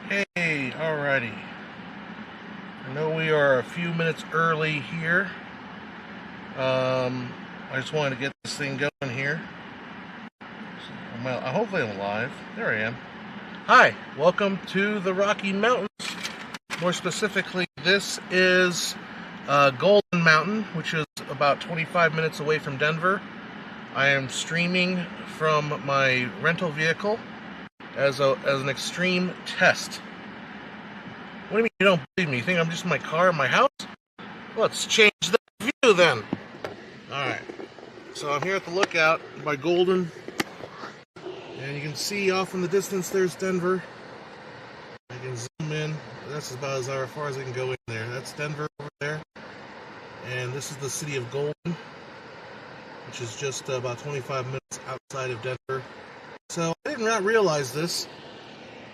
Hey, alrighty. I know we are a few minutes early here. I just wanted to get this thing going here. Well, hopefully I'm live. There I am. Hi, welcome to the Rocky Mountains. More specifically, this is Golden Mountain, which is about 25 minutes away from Denver. I am streaming from my rental vehicle as an extreme test. What do you mean you don't believe me? You think I'm just in my car in my house? Let's change the view then. Alright, so I'm here at the lookout by Golden, and you can see off in the distance there's Denver. I can zoom in. That's about as far as I can go in there. That's Denver over there. And this is the city of Golden, which is just about 25 minutes outside of Denver. So I did not realize this.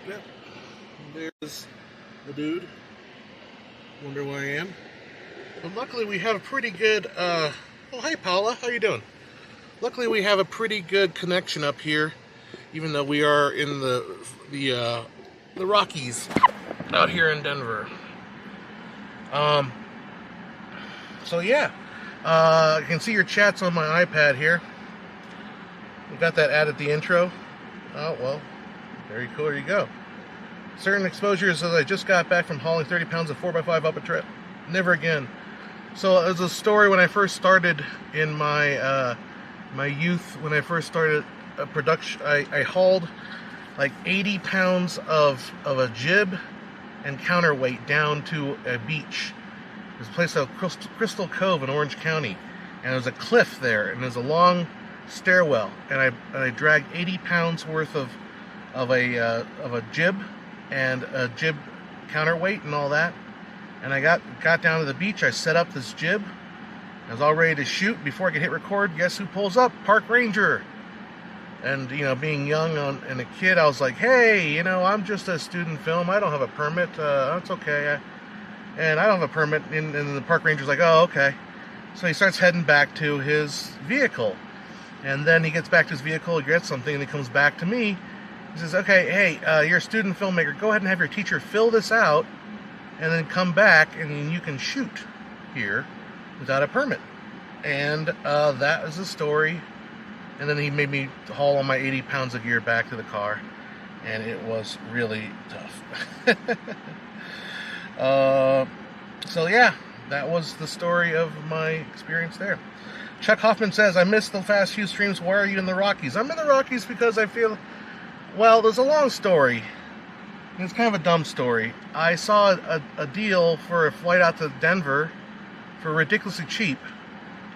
Yep. There's the dude. Wonder where I am. But luckily we have a pretty good, oh hi Paula, how you doing? Luckily we have a pretty good connection up here, even though we are in the Rockies out here in Denver. So yeah, you can see your chats on my iPad here. We got that ad at the intro. Oh, well, very cool, there you go. Certain exposures says I just got back from hauling 30 pounds of 4x5 up a trip. Never again. So as a story, when I first started in my my youth, when I first started production, I hauled like 80 pounds of a jib and counterweight down to a beach. There's a place called Crystal Cove in Orange County, and there's a cliff there, and there's a long stairwell, and I dragged 80 pounds worth of a jib and a jib counterweight and all that. And I got down to the beach. I set up this jib. I was all ready to shoot. Before I could hit record, guess who pulls up? Park ranger. And you know, being young and a kid, I was like, hey, you know, I'm just a student film. I don't have a permit. That's okay. And I don't have a permit. And the park ranger's like, oh, okay. So he starts heading back to his vehicle. And then he gets back to his vehicle, he gets something, and he comes back to me. He says, okay, hey, you're a student filmmaker. Go ahead and have your teacher fill this out, and then come back, and you can shoot here without a permit. And that is the story. And then he made me haul all my 80 pounds of gear back to the car, and it was really tough. So yeah, that was the story of my experience there. Chuck Hoffman says, I missed the Fast Few streams. Why are you in the Rockies? I'm in the Rockies because I feel, well, there's a long story. It's kind of a dumb story. I saw a deal for a flight out to Denver for ridiculously cheap.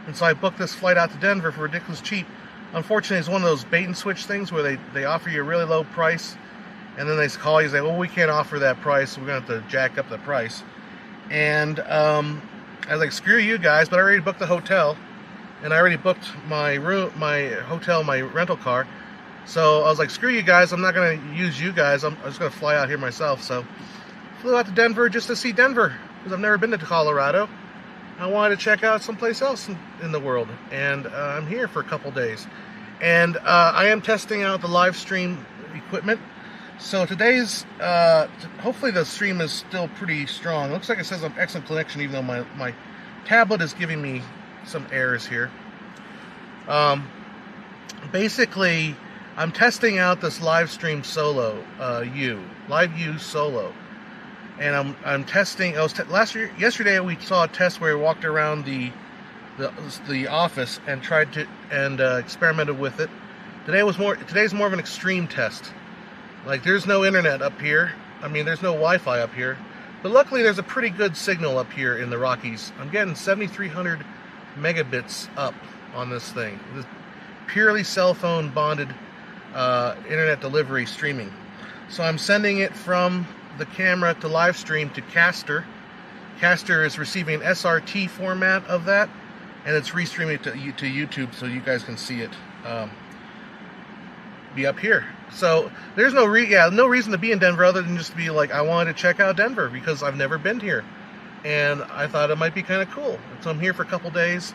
And so I booked this flight out to Denver for ridiculously cheap. Unfortunately, it's one of those bait and switch things where they offer you a really low price, and then they call you and say, well, we can't offer that price, so we're going to have to jack up the price. And I was like, screw you guys, but I already booked the hotel. And I already booked my room, my hotel, my rental car. So I was like, screw you guys, I'm not going to use you guys. I'm just going to fly out here myself. So flew out to Denver just to see Denver, because I've never been to Colorado. I wanted to check out someplace else in the world. And I'm here for a couple days. And I am testing out the Livestream equipment. So today's, hopefully the stream is still pretty strong. It looks like it says an excellent connection, even though my tablet is giving me some errors here. Basically, I'm testing out this Livestream Solo Live U Solo, and I'm testing. Yesterday we saw a test where we walked around the office and tried to experimented with it. Today's more of an extreme test. Like, there's no internet up here. I mean, there's no Wi-Fi up here, but luckily there's a pretty good signal up here in the Rockies. I'm getting 7,300 megabits up on this thing. This purely cell phone bonded internet delivery streaming. So I'm sending it from the camera to Livestream to Caster. Caster is receiving an SRT format of that, and it's restreaming it to YouTube so you guys can see it be up here. So there's no reason to be in Denver other than just to be like, I wanted to check out Denver because I've never been here. And I thought it might be kind of cool. So I'm here for a couple days.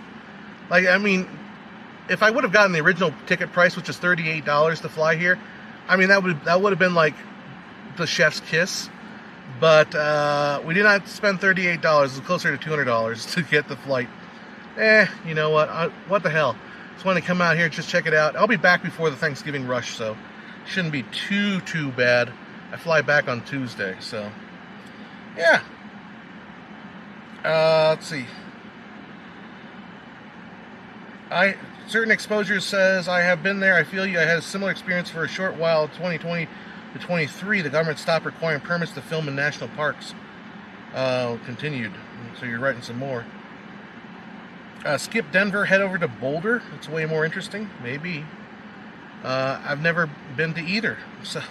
Like, I mean, if I would have gotten the original ticket price, which is $38 to fly here, I mean, that would have been like the chef's kiss. But we did not spend $38. It was closer to $200 to get the flight. You know what? What the hell? Just want to come out here, just check it out. I'll be back before the Thanksgiving rush, so shouldn't be too bad. I fly back on Tuesday, so yeah. Let's see. Certain Exposure says, I have been there. I feel you. I had a similar experience for a short while. 2020 to 23, the government stopped requiring permits to film in national parks. Continued. So you're writing some more. Skip Denver, head over to Boulder. It's way more interesting. Maybe. I've never been to either. So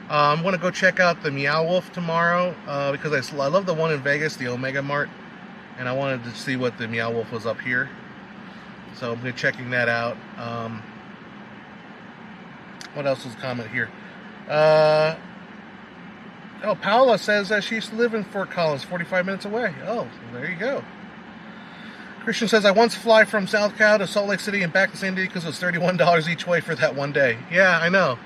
I'm going to go check out the Meow Wolf tomorrow because I love the one in Vegas, the Omega Mart. And I wanted to see what the Meow Wolf was up here. So I'm going to be checking that out. What else was a comment here? Paula says that she used to live in Fort Collins, 45 minutes away. Oh, well, there you go. Christian says, I once fly from South Cal to Salt Lake City and back to San Diego because it was $31 each way for that one day. Yeah, I know.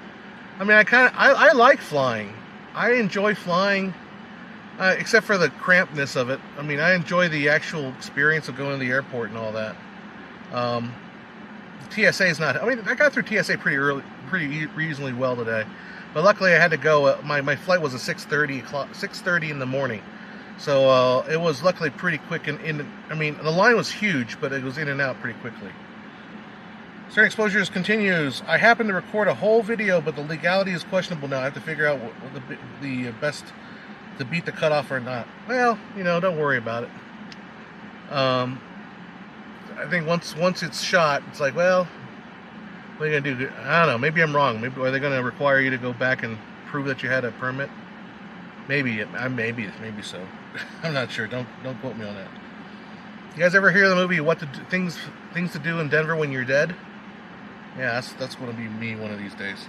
I mean, I like flying. I enjoy flying, except for the crampedness of it. I mean, I enjoy the actual experience of going to the airport and all that. TSA is not. I mean, I got through TSA pretty reasonably well today, but luckily I had to go. My flight was at 6:30 in the morning, so it was luckily pretty quick. I mean, the line was huge, but it was in and out pretty quickly. Certain Exposures continues. I happened to record a whole video, but the legality is questionable now. I have to figure out what the best to beat the cutoff or not. Well, you know, don't worry about it. I think once it's shot, it's like, well, what are you gonna do? I don't know. Maybe I'm wrong. Maybe are they gonna require you to go back and prove that you had a permit? Maybe so. I'm not sure. Don't quote me on that. You guys ever hear the movie Things to Do in Denver When You're Dead? Yeah, that's gonna be me one of these days.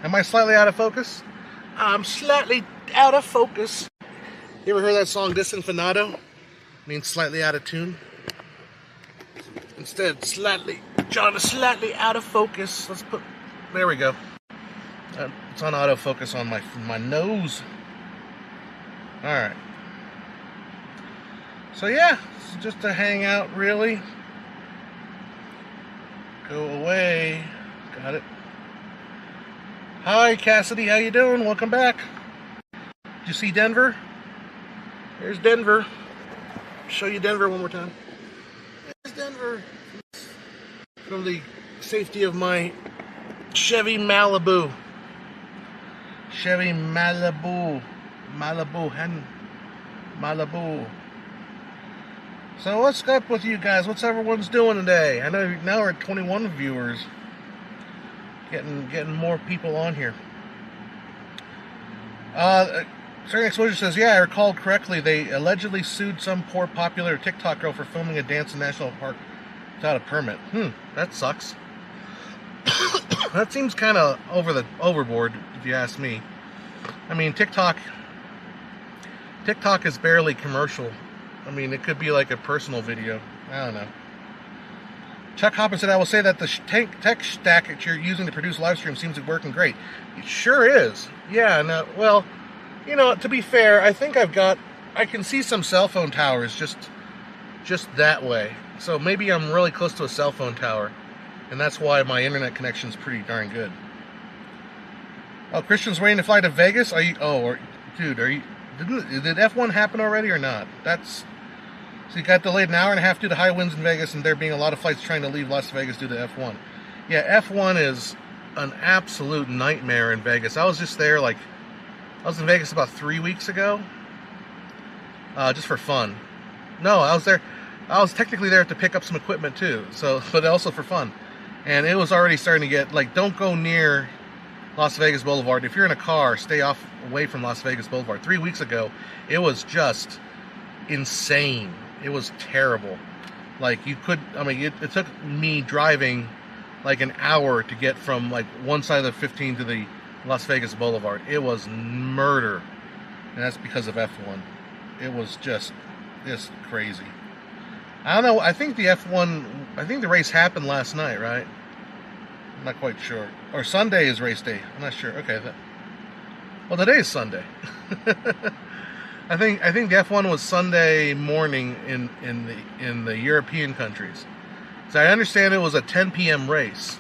Am I slightly out of focus? I'm slightly out of focus. You ever heard that song Disinfinado? Means slightly out of tune. Instead, John is slightly out of focus. There we go. It's on autofocus on my nose. All right. So yeah, it's just to hang out, really. Go away. Got it. Hi, Cassidy. How you doing? Welcome back. Did you see Denver? There's Denver. Show you Denver one more time. There's Denver. From the safety of my Chevy Malibu. Malibu. So what's up with you guys? What's everyone's doing today? I know now we're at 21 viewers. Getting more people on here. Certain Exposure says, yeah, I recall correctly, they allegedly sued some poor popular TikTok girl for filming a dance in National Park without a permit. That sucks. That seems kind of overboard, if you ask me. I mean, TikTok is barely commercial. I mean, it could be like a personal video. I don't know. Chuck Hopper said, I will say that the tech stack that you're using to produce Livestream seems to be working great. It sure is. Yeah, no, well, you know, to be fair, I think I can see some cell phone towers just that way. So maybe I'm really close to a cell phone tower, and that's why my internet connection's pretty darn good. Oh, Christian's waiting to fly to Vegas? Did F1 happen already or not? So you got delayed an hour and a half due to high winds in Vegas, and there being a lot of flights trying to leave Las Vegas due to F1. Yeah, F1 is an absolute nightmare in Vegas. I was just there, I was in Vegas about 3 weeks ago, just for fun. No, I was technically there to pick up some equipment too, but also for fun. And it was already starting to get, don't go near Las Vegas Boulevard. If you're in a car, stay away from Las Vegas Boulevard. 3 weeks ago, it was just insane. It was terrible. It took me driving an hour to get from one side of the 15 to the Las Vegas Boulevard. It was murder. And that's because of F1. It was just crazy. I don't know. I think the race happened last night, right? I'm not quite sure. Or Sunday is race day. I'm not sure. Okay. Well, today is Sunday. I think the F1 was Sunday morning in the European countries. So I understand it was a 10 p.m. race,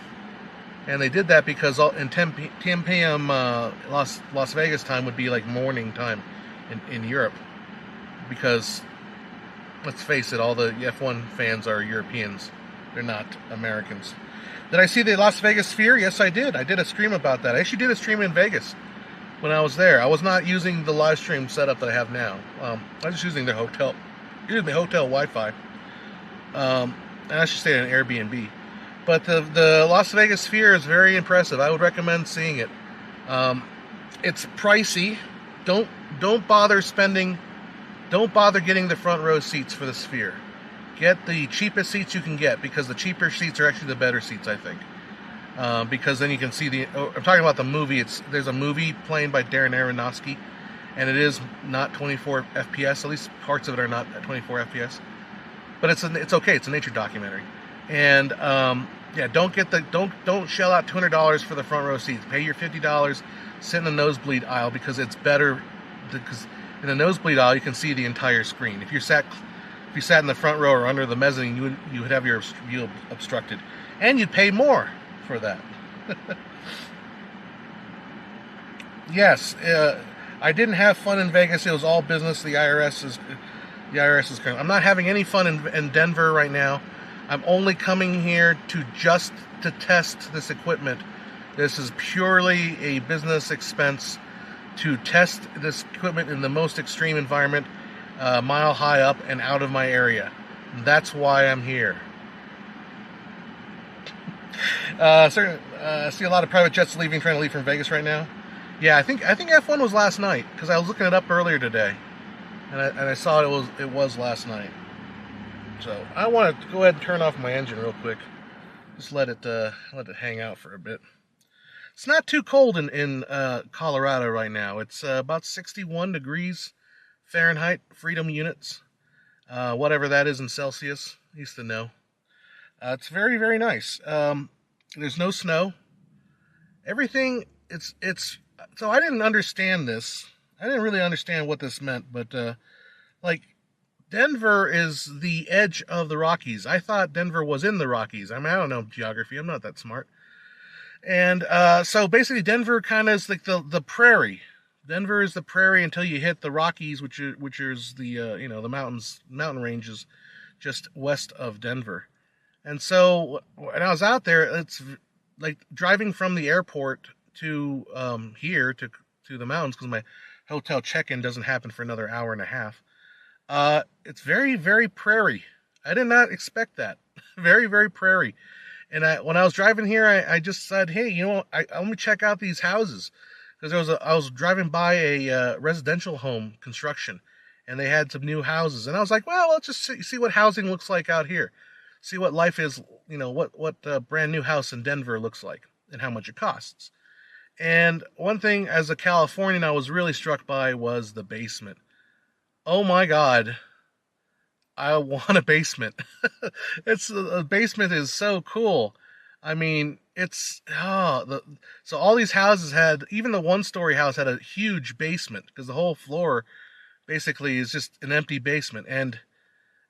and they did that because in 10 p.m. Las Vegas time would be like morning time in Europe, because let's face it, all the F1 fans are Europeans. They're not Americans. Did I see the Las Vegas Sphere? Yes, I did. I did a stream about that. I actually did a stream in Vegas when I was there. I was not using the live stream setup that I have now. I was just using the hotel Wi-Fi. And I should stay at an Airbnb. But the Las Vegas Sphere is very impressive. I would recommend seeing it. It's pricey. Don't bother getting the front row seats for the Sphere. Get the cheapest seats you can get, because the cheaper seats are actually the better seats, I think. Because then you can see I'm talking about the movie. There's a movie playing by Darren Aronofsky, and it is not 24 FPS. At least parts of it are not at 24 FPS. But it's okay. It's a nature documentary, and yeah, don't shell out $200 for the front row seats. Pay your $50, sit in the nosebleed aisle, because it's better. Because in the nosebleed aisle you can see the entire screen. If you sat in the front row or under the mezzanine, you would have your view obstructed, and you'd pay more for that. Yes, I didn't have fun in Vegas. It was all business. The IRS is coming. I'm not having any fun in Denver right now. I'm only coming here to test this equipment. This is purely a business expense to test this equipment in the most extreme environment, mile high up and out of my area. That's why I'm here. I see a lot of private jets trying to leave from Vegas right now. Yeah, I think F1 was last night, because I was looking it up earlier today, and I saw it was last night. So I want to go ahead and turn off my engine real quick. Just let it hang out for a bit. It's not too cold in Colorado right now. It's about 61 degrees Fahrenheit, freedom units, whatever that is in Celsius. I used to know. It's very, very nice. There's no snow. Everything, so I didn't understand this. I didn't really understand what this meant, but like, Denver is the edge of the Rockies. I thought Denver was in the Rockies. I mean, I don't know geography. I'm not that smart. And so basically Denver kind of is like the prairie. Denver is the prairie until you hit the Rockies, which is the the mountain ranges just west of Denver. And so when I was out there, it's like driving from the airport to here to the mountains, because my hotel check-in doesn't happen for another hour and a half. It's very, very prairie. I did not expect that. Very, very prairie. And when I was driving here, I just said, hey, let me check out these houses, because I was driving by a residential home construction, and they had some new houses, and I was like, well, let's just see what housing looks like out here, see what life is, what a brand new house in Denver looks like, and how much it costs. And one thing as a Californian I was really struck by was the basement. Oh my God, I want a basement. The basement is so cool. I mean, so all these houses even the one-story house had a huge basement, because the whole floor basically is just an empty basement, and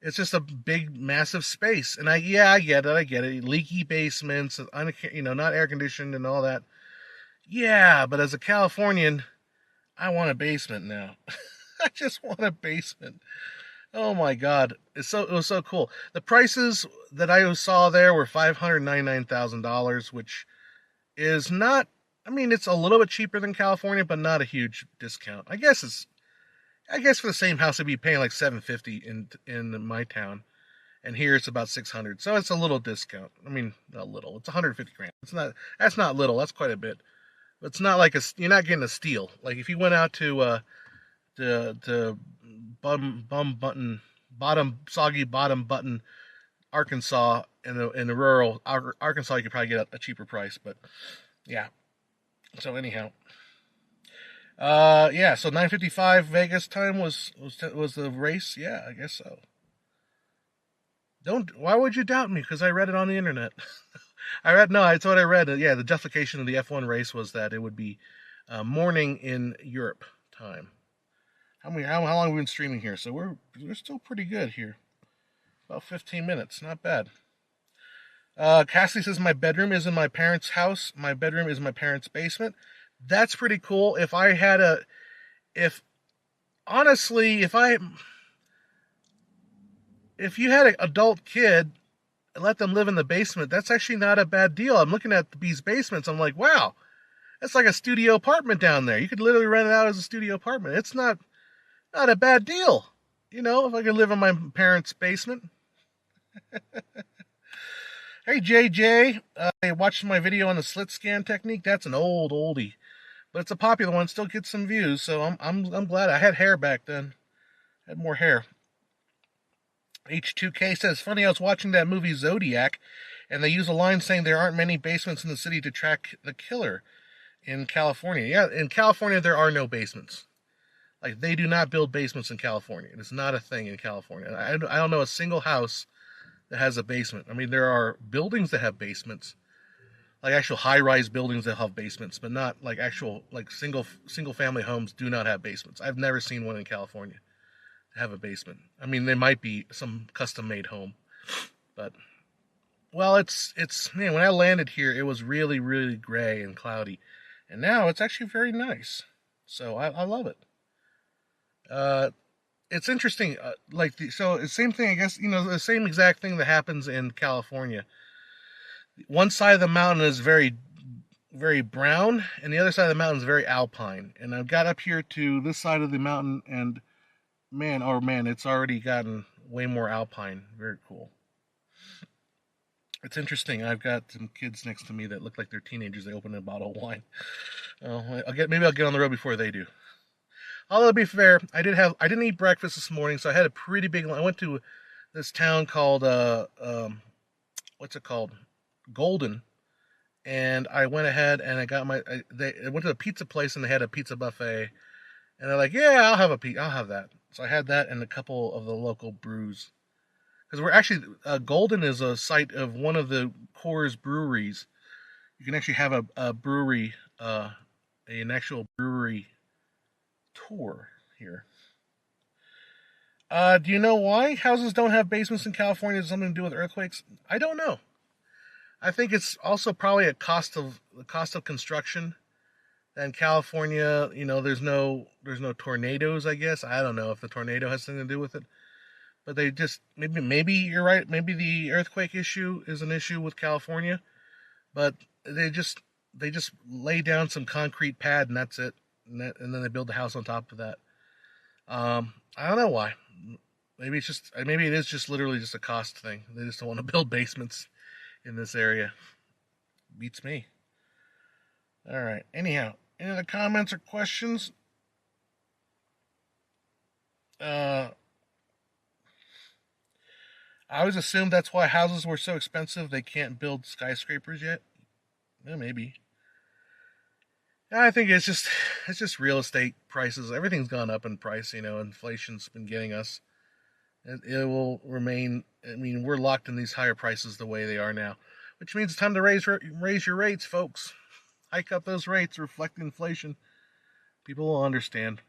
it's just a big, massive space. And I get it. Leaky basements, not air conditioned and all that. Yeah, but as a Californian, I want a basement now. I just want a basement. Oh my God, it was so cool. The prices that I saw there were $599,000, which is not. I mean, it's a little bit cheaper than California, but not a huge discount. I guess for the same house, I'd be paying like $750 in my town, and here it's about $600. So it's a little discount. I mean, not little. It's $150,000. That's not little. That's quite a bit. It's not like you're not getting a steal. Like if you went out to soggy bottom button Arkansas, in the rural Arkansas, you could probably get a cheaper price. But yeah. So anyhow, so 9:55 Vegas time was the race. Yeah, I guess so. Why would you doubt me? Because I read it on the internet. It's what I read. Yeah, the justification of the F1 race was that it would be morning in Europe time. How long have we been streaming here? So we're still pretty good here. About 15 minutes, not bad. Cassie says my bedroom is in my parents' house. My bedroom is my parents' basement. That's pretty cool. If honestly, if you had an adult kid and let them live in the basement, that's actually not a bad deal. I'm looking at these basements. I'm like, wow, that's like a studio apartment down there. You could literally rent it out as a studio apartment. It's not a bad deal. You know, if I could live in my parents' basement. Hey JJ, I watched my video on the slit scan technique. That's an oldie, but it's a popular one. Still gets some views, so I'm glad. I had hair back then. Had more hair. H2K says, funny, I was watching that movie Zodiac, and they use a line saying there aren't many basements in the city to track the killer in California. Yeah, in California, there are no basements. Like, they do not build basements in California. It is not a thing in California. I don't know a single house that has a basement. I mean, there are buildings that have basements, like actual high-rise buildings that have basements, but not like actual, like single-family homes do not have basements. I've never seen one in California have a basement. I mean, there might be some custom-made home, but well, it's man. When I landed here, it was really really gray and cloudy, and now it's actually very nice. So I love it. Uh, it's interesting. So the same thing, I guess. You know, the same exact thing that happens in California. One side of the mountain is very brown, and the other side of the mountain is very alpine. And I've got up here to this side of the mountain, and man, it's already gotten way more alpine. Very cool. It's interesting. I've got some kids next to me that look like they're teenagers. They open a bottle of wine. Maybe I'll get on the road before they do. Although to be fair, I didn't eat breakfast this morning, so I had a pretty big. I went to this town called what's it called, Golden, and I went ahead and I got I went to a pizza place and they had a pizza buffet, and they're like, yeah, I'll have that. So I had that and a couple of the local brews. Because we're actually, Golden is a site of one of the Coors breweries. You can actually have a brewery, an actual brewery tour here. Do you know why houses don't have basements in California? Has something to do with earthquakes? I don't know. I think it's also probably the cost of construction. In California, you know, there's no tornadoes. I guess I don't know if the tornado has something to do with it, but they just maybe you're right. Maybe the earthquake issue is an issue with California, but they just lay down some concrete pad and that's it, and then they build the house on top of that. I don't know why. Maybe it is just literally just a cost thing. They just don't want to build basements in this area. Beats me. All right. Anyhow, any other comments or questions? I always assumed that's why houses were so expensive. They can't build skyscrapers yet. Yeah, maybe. Yeah, I think it's just real estate prices. Everything's gone up in price. You know, inflation's been getting us. It will remain. I mean, we're locked in these higher prices the way they are now, which means it's time to raise your rates, folks. Hike up those rates, reflect inflation. People will understand.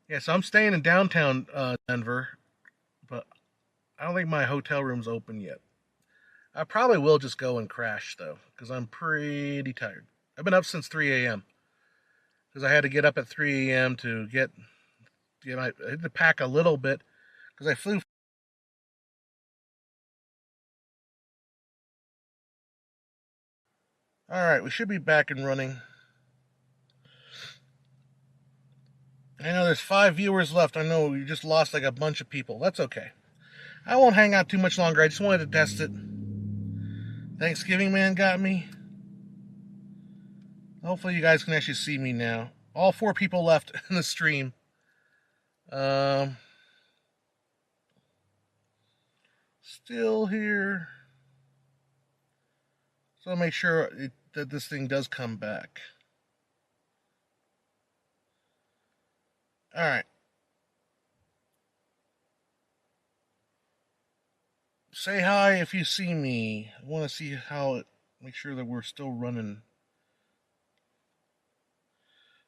Yeah, so I'm staying in downtown Denver, but I don't think my hotel room's open yet. I probably will just go and crash though, because I'm pretty tired. I've been up since 3 a.m. because I had to get up at 3 a.m. to I had to pack a little bit because I flew. All right, we should be back and running. I know there's 5 viewers left. I know we just lost like a bunch of people. That's okay. I won't hang out too much longer. I just wanted to test it. Thanksgiving man got me. Hopefully you guys can actually see me now. All 4 people left in the stream. Still here. So I'll make sure that this thing does come back. All right. Say hi if you see me. I want to see how it. Make sure that we're still running.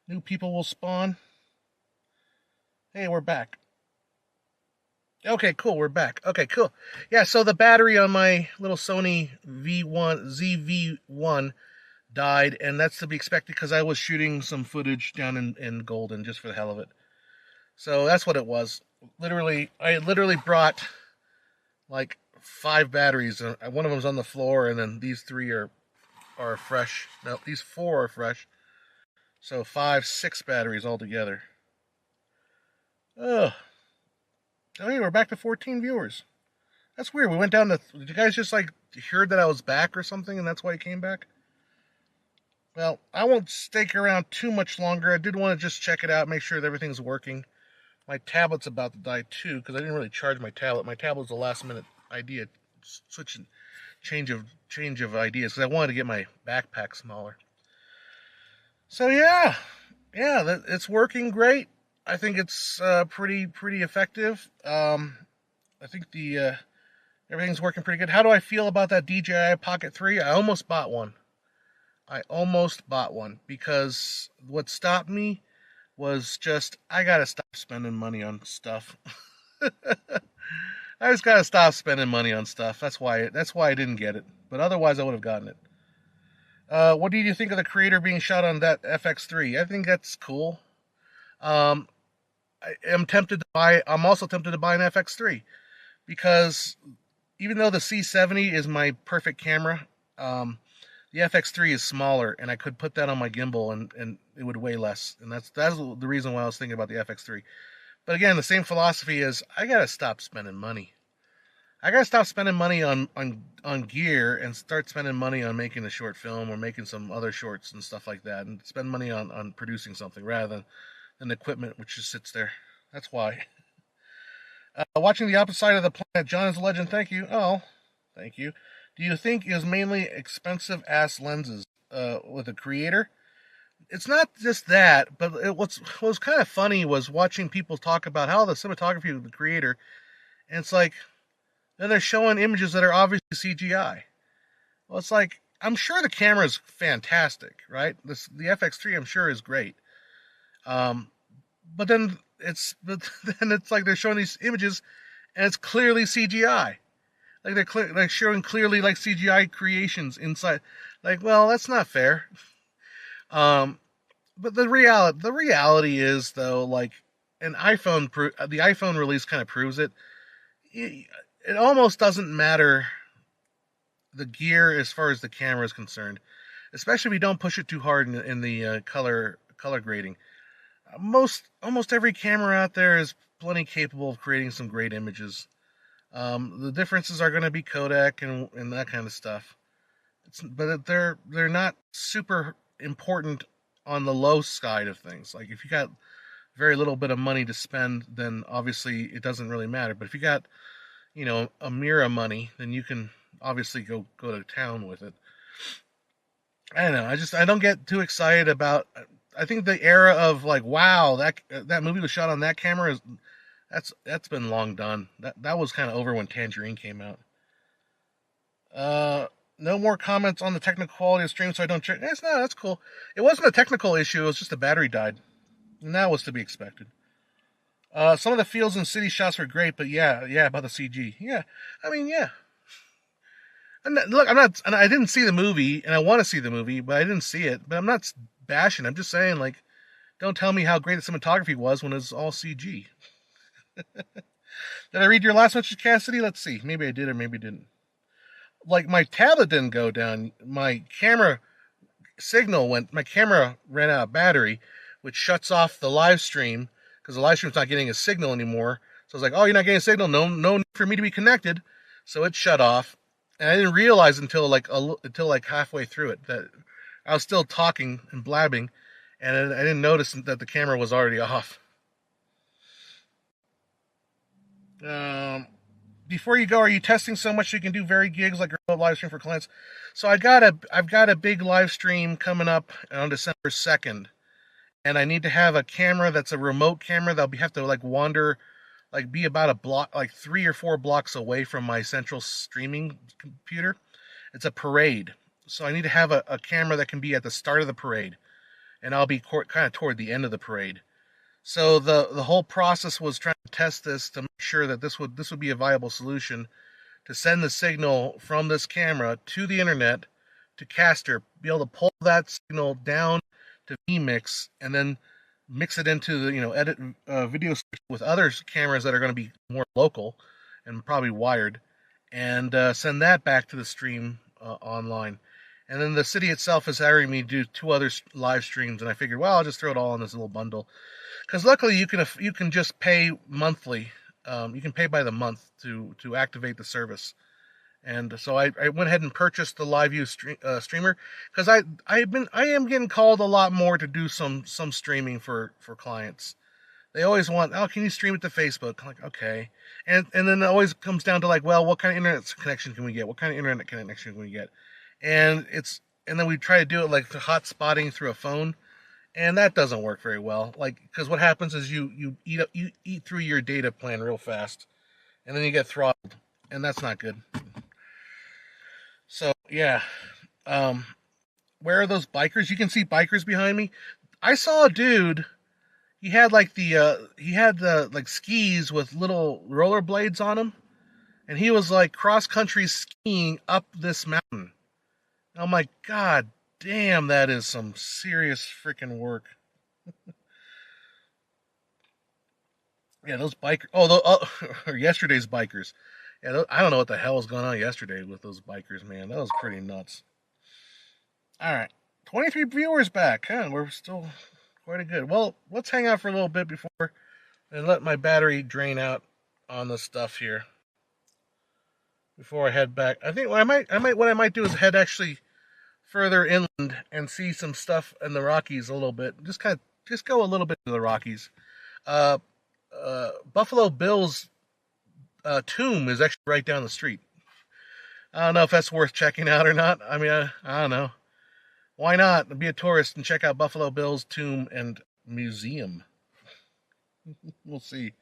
New people will spawn. Hey, we're back. Okay, cool. We're back. Okay, cool. Yeah, so the battery on my little Sony V1 ZV1 died, and that's to be expected because I was shooting some footage down in Golden just for the hell of it. So that's what it was. I literally brought like 5 batteries. One of them's on the floor, and then these 3 are fresh. No, these 4 are fresh. So 5, 6 batteries altogether. Ugh. Oh, hey, we're back to 14 viewers. That's weird. We went down to. Did you guys just like heard that I was back or something, and that's why you came back? Well, I won't stake around too much longer. I did want to just check it out, make sure that everything's working. My tablet's about to die too because I didn't really charge my tablet. My tablet was a last minute idea, switching change of ideas because I wanted to get my backpack smaller. So yeah, it's working great. I think it's pretty effective. I think the everything's working pretty good. How do I feel about that DJI Pocket 3? I almost bought one. Because what stopped me was just I gotta stop spending money on stuff. I just gotta stop spending money on stuff. That's why I didn't get it. But otherwise, I would have gotten it. What do you think of the creator being shot on that FX3? I think that's cool. Um, I'm also tempted to buy an FX3 because even though the C70 is my perfect camera, the FX3 is smaller, and I could put that on my gimbal, and it would weigh less. And that's the reason why I was thinking about the FX3. But again, the same philosophy is I gotta stop spending money. I gotta stop spending money on gear and start spending money on making a short film or making some other shorts and stuff like that, and spend money on producing something rather than equipment which just sits there. That's why. Watching the opposite side of the planet, John is a legend. Thank you. Oh, thank you. Do you think it was mainly expensive ass lenses with a creator? It's not just that, but what was kind of funny was watching people talk about how the cinematography of the creator, and it's like, then they're showing images that are obviously CGI. Well, it's like, I'm sure the camera is fantastic, right? The FX3, I'm sure, is great. Um, but then it's like they're showing these images, and it's clearly CGI. Like they're showing clearly like CGI creations inside. Like, well, that's not fair. Um, but the reality is though, like the iPhone release kind of proves it. It almost doesn't matter the gear as far as the camera is concerned, especially if you don't push it too hard in the color grading. Almost every camera out there is plenty capable of creating some great images. The differences are going to be codec and that kind of stuff. But they're not super important on the low side of things. Like if you got very little bit of money to spend, then obviously it doesn't really matter. But if you got a Mira money, then you can obviously go to town with it. I don't know. I don't get too excited about. I think the era of like, wow, that movie was shot on that camera that's been long done. That was kind of over when Tangerine came out. No more comments on the technical quality of stream, so I don't check. That's cool. It wasn't a technical issue. It was just the battery died, and that was to be expected. Some of the fields and city shots were great, but yeah, about the CG. Yeah, I mean, yeah. Look, I didn't see the movie, and I want to see the movie, but I didn't see it. But I'm not bashing. I'm just saying, like, don't tell me how great the cinematography was when it's all CG. Did I read your last message, Cassidy? Let's see. Maybe I did or maybe I didn't. Like, my tablet didn't go down. My camera ran out of battery, which shuts off the live stream because the live stream's not getting a signal anymore. So I was like, oh, you're not getting a signal? No need for me to be connected. So it shut off. And I didn't realize until like halfway through it that I was still talking and blabbing, and I didn't notice that the camera was already off. Before you go, are you testing so much you can do very gigs like remote live stream for clients? So I've got a big live stream coming up on December 2nd, and I need to have a camera that's a remote camera that'll have to like wander, like be about a block, like 3 or 4 blocks away from my central streaming computer. It's a parade, so I need to have a camera that can be at the start of the parade, and I'll be kind of toward the end of the parade. So the whole process was trying to test this to make sure that this would be a viable solution to send the signal from this camera to the internet to Caster, be able to pull that signal down to vMix, and then mix it into the edit video with other cameras that are going to be more local and probably wired, and send that back to the stream online. And then the city itself is hiring me to do 2 other live streams, and I figured, well, I'll just throw it all in this little bundle. Because luckily you can just pay monthly. You can pay by the month to activate the service. And so I went ahead and purchased the LiveView streamer, because I am getting called a lot more to do some streaming for clients. They always want, oh, can you stream it to Facebook? I'm like, okay. And then it always comes down to like, well, what kind of internet connection can we get? What kind of internet connection can we get? And then we try to do it like hot spotting through a phone, and that doesn't work very well. Like, because what happens is you eat through your data plan real fast, and then you get throttled, and that's not good. So yeah, where are those bikers? You can see bikers behind me. I saw a dude. He had like the like skis with little roller blades on them, and he was like cross country skiing up this mountain. I'm like, God damn, that is some serious freaking work. Yeah, those bikers. Or yesterday's bikers. Yeah, I don't know what the hell was going on yesterday with those bikers, man. That was pretty nuts. All right, 23 viewers back. Huh? We're still quite good. Well, let's hang out for a little bit before and let my battery drain out on the stuff here before I head back. I think what I might do is head actually further inland and see some stuff in the Rockies a little bit. Just go a little bit to the Rockies. Buffalo Bill's tomb is actually right down the street. I don't know if that's worth checking out or not. I mean, I don't know. Why not be a tourist and check out Buffalo Bill's tomb and museum? We'll see.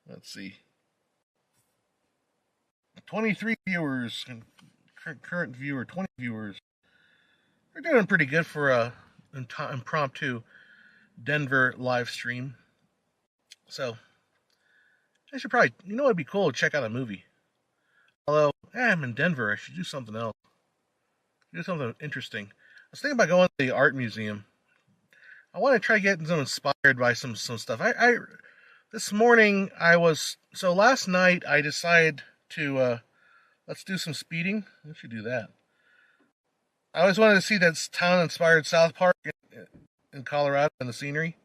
Let's see. 23 viewers. Current viewer, 20 viewers. They're doing pretty good for a impromptu Denver live stream. So, I should probably, it'd be cool to check out a movie. Although, I'm in Denver, I should do something else. Do something interesting. I was thinking about going to the art museum. I want to try getting some inspired by some stuff. This morning last night I decided to let's do some speeding. We should do that. I always wanted to see that town-inspired South Park in Colorado and the scenery.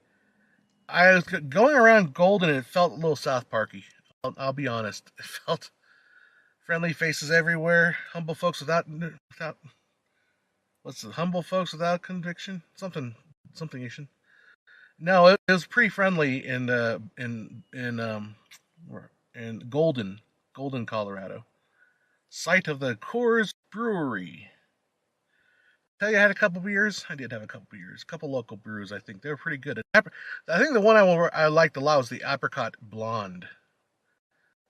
I was going around Golden, and it felt a little South Parky. I'll be honest. It felt friendly faces everywhere, humble folks without what's the humble folks without conviction? Something Asian. No, it was pretty friendly in Golden, Colorado, site of the Coors Brewery. Tell you I had a couple beers. I did have a couple beers, a couple local brews. I think they were pretty good. I think the one I liked a lot was the Apricot Blonde.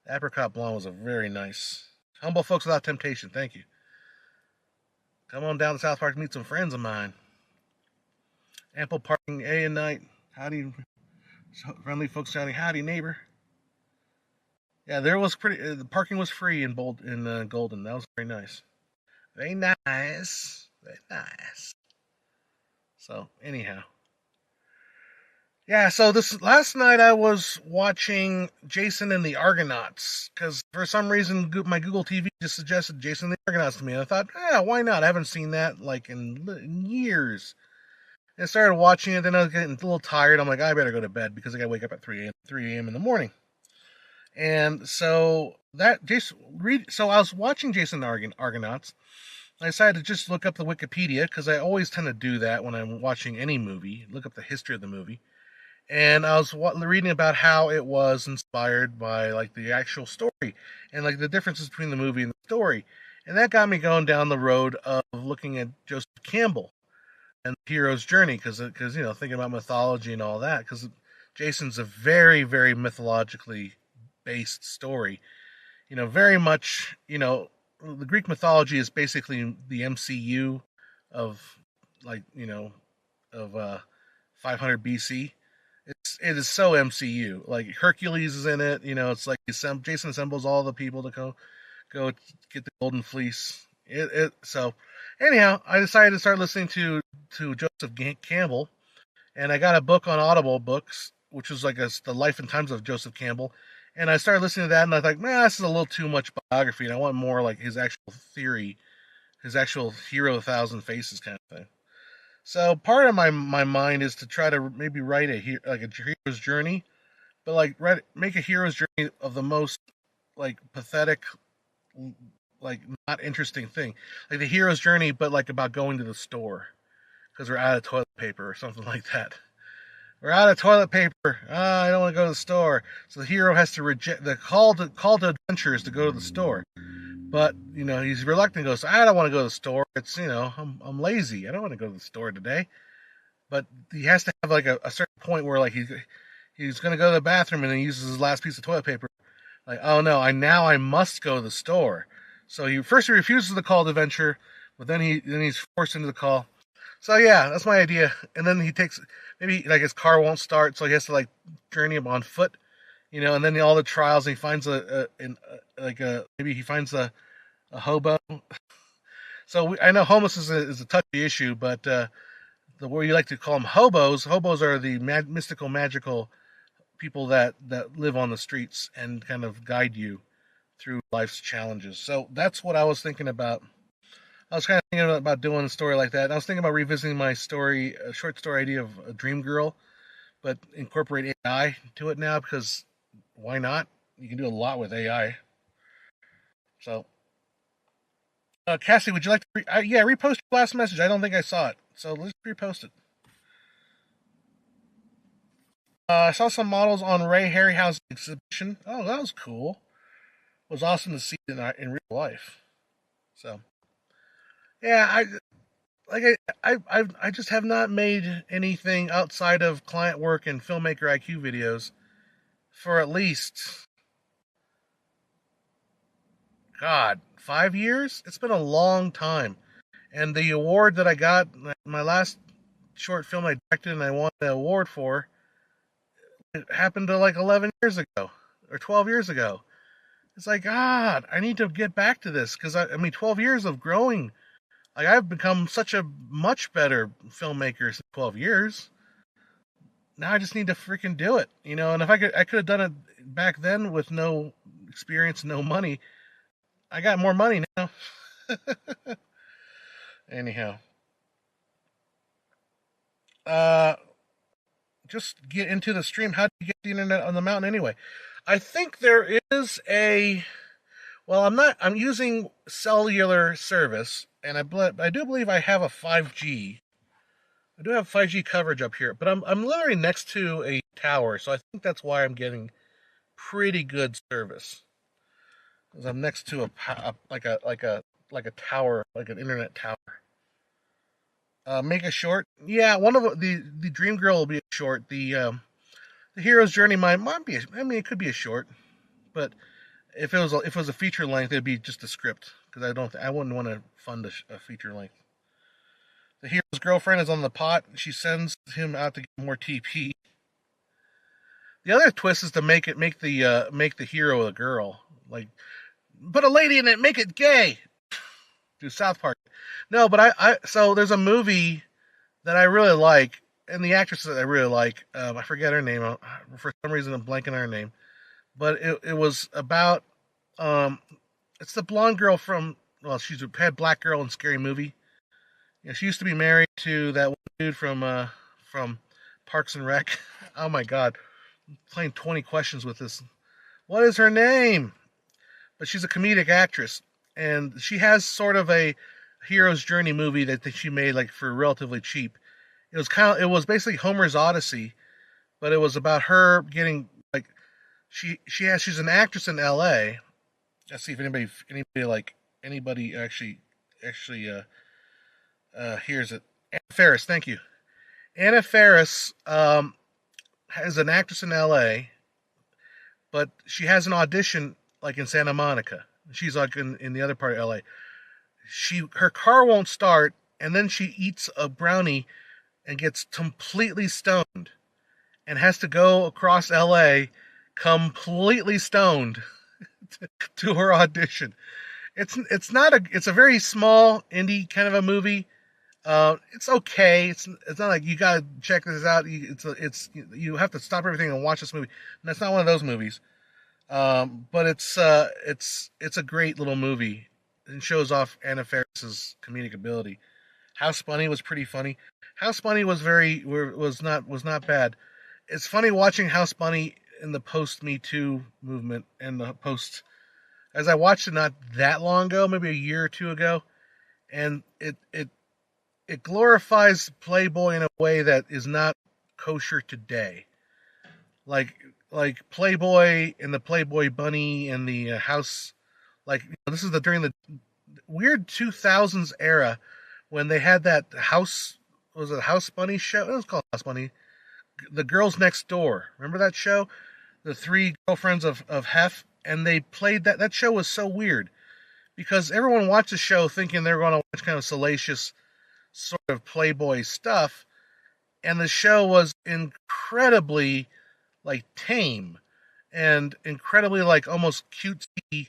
The Apricot Blonde was a very nice. Humble folks without temptation. Thank you. Come on down to South Park to meet some friends of mine. Ample parking day and night. Howdy, friendly folks shouting, howdy, neighbor. Yeah, the parking was free in Golden. That was very nice. Very nice. Very nice. So, anyhow. Yeah, so last night I was watching Jason and the Argonauts, because for some reason my Google TV just suggested Jason and the Argonauts to me, and I thought, why not? I haven't seen that like in years. And I started watching it, then I was getting a little tired. I'm like, I better go to bed because I gotta wake up at 3 a.m. in the morning. And so I was watching Jason and the Argonauts. I decided to just look up the Wikipedia, because I always tend to do that when I'm watching any movie, look up the history of the movie. And I was reading about how it was inspired by like the actual story and like the differences between the movie and the story. And that got me going down the road of looking at Joseph Campbell and the hero's journey, because thinking about mythology and all that, because Jason's a very, very mythologically based story. Very much, the Greek mythology is basically the MCU of, like, of 500 BC. It is so MCU. Like Hercules is in it. You know, it's like Jason assembles all the people to go get the Golden Fleece. So anyhow, I decided to start listening to Joseph Campbell, and I got a book on Audible Books, which was like the life and times of Joseph Campbell. And I started listening to that, and I thought, man, this is a little too much biography, and I want more like his actual theory, his actual hero of 1,000 faces kind of thing. So part of my mind is to try to maybe write a hero's journey, but like make a hero's journey of the most like pathetic, like not interesting thing, like the hero's journey, but like about going to the store because we're out of toilet paper or something like that. We're out of toilet paper. I don't want to go to the store. So the hero has to reject the call to adventure is to go to the store. But, you know, he's reluctant. Goes, I don't want to go to the store. It's, you know, I'm lazy. I don't want to go to the store today. But he has to have like a certain point where like he's going to go to the bathroom and then he uses his last piece of toilet paper. Like, oh no, I must go to the store. So he refuses the call to adventure, but then he's forced into the call. So yeah, that's my idea. And then he takes maybe like his car won't start, so he has to like journey him on foot, you know. And then all the trials, and he finds maybe he finds a hobo. So I know homeless is a touchy issue, but the way you like to call them hobos are the mystical, magical people that live on the streets and kind of guide you through life's challenges. So that's what I was thinking about. I was kind of thinking about doing a story like that. I was thinking about revisiting my short story idea of a dream girl, but incorporate AI to it now because why not? You can do a lot with AI. So, Cassie, would you like to repost your last message? I don't think I saw it, so let's repost it. I saw some models on Ray Harryhausen's exhibition. Oh, that was cool. It was awesome to see it in real life. So, yeah, I just have not made anything outside of client work and filmmaker IQ videos for at least, God, 5 years? It's been a long time. And the award that I got, my last short film I directed and I won the award for, it happened to like 11 years ago or 12 years ago. It's like, God, I need to get back to this because I mean, 12 years of growing. Like, I've become such a much better filmmaker in 12 years. Now I just need to freaking do it, you know. And if I could have done it back then with no experience, no money. I got more money now. Anyhow, just get into the stream. How do you get the internet on the mountain anyway? I think there is I'm using cellular service, and I do believe I have a 5G. I do have 5G coverage up here, but I'm literally next to a tower, so I think that's why I'm getting pretty good service. Because I'm next to a tower, like an internet tower. Make a short. Yeah, one of the Dream Girl will be a short. The Hero's Journey might be. It could be a short, but if it was a feature length, it'd be just a script because I wouldn't want to fund a feature length. The hero's girlfriend is on the pot. She sends him out to get more TP. The other twist is to make the hero a girl. Like, put a lady in it, make it gay. Do South Park. No, but so there's a movie that I really like, and the actress that I really like, I forget her name. For some reason, I'm blanking on her name. But it was about, it's the blonde girl she's had Black Girl in Scary Movie. You know, she used to be married to that one dude from Parks and Rec. Oh my God, I'm playing 20 questions with this. What is her name? But she's a comedic actress, and she has sort of a hero's journey movie that she made like for relatively cheap. It was basically Homer's Odyssey, but it was about her getting like she's an actress in L.A. Let's see if anybody actually hears it. Anna Faris, thank you. Anna Faris is an actress in L.A., but she has an audition like in Santa Monica. She's like in the other part of L.A. Her car won't start, and then she eats a brownie and gets completely stoned and has to go across LA completely stoned to her audition. It's a very small indie kind of a movie. It's okay. It's not like you gotta check this out. You have to stop everything and watch this movie. And that's not one of those movies. But it's a great little movie. It shows off Anna Faris's comedic ability. House Bunny was pretty funny. House Bunny was not bad. It's funny watching House Bunny in the post Me Too movement and the post, as I watched it not that long ago, maybe a year or two ago, and it glorifies Playboy in a way that is not kosher today. Like Playboy and the Playboy Bunny and the house, this is during the weird 2000s era when they had that house, was it a House Bunny show? It was called House Bunny. The Girls Next Door. Remember that show? The three girlfriends of Hef, and they played that. That show was so weird because everyone watched the show thinking they were going to watch kind of salacious sort of Playboy stuff, and the show was incredibly tame and incredibly almost cutesy,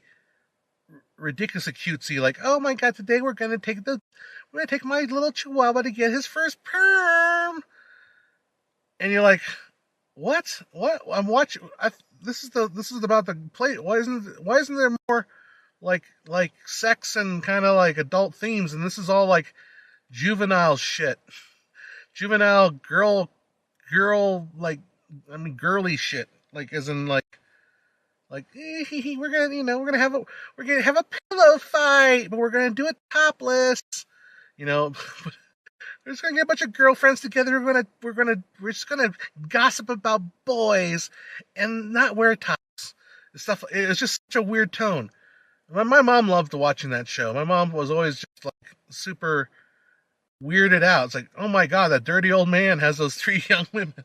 ridiculously cutesy. Like, oh my god, today we're gonna take my little chihuahua to get his first perm, and you're like, what? I'm watching. This is about the play. Why isn't there more like sex and kind of adult themes? And this is all juvenile shit, juvenile girly shit. As in we're gonna have a pillow fight, but we're gonna do it topless. You know, we're just gonna get a bunch of girlfriends together. We're just gonna gossip about boys and not wear tops. It's just such a weird tone. My mom loved watching that show. My mom was always just super weirded out. It's like, oh my god, that dirty old man has those three young women.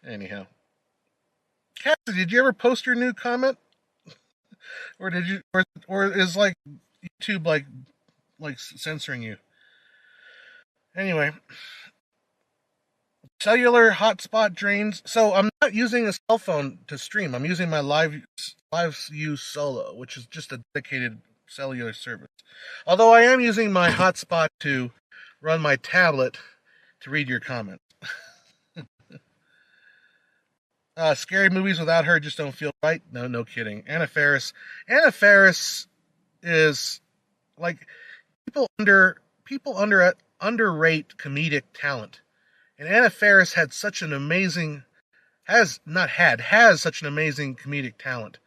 Anyhow, Cassie, did you ever post your new comment, or did you, or is YouTube censoring you? Anyway, cellular hotspot drains. So I'm not using a cell phone to stream. I'm using my live use solo, which is just a dedicated cellular service. Although I am using my hotspot to run my tablet to read your comments. Scary movies without her just don't feel right. No kidding. Anna Faris is people underrate comedic talent, and Anna Faris had such an amazing has such an amazing comedic talent.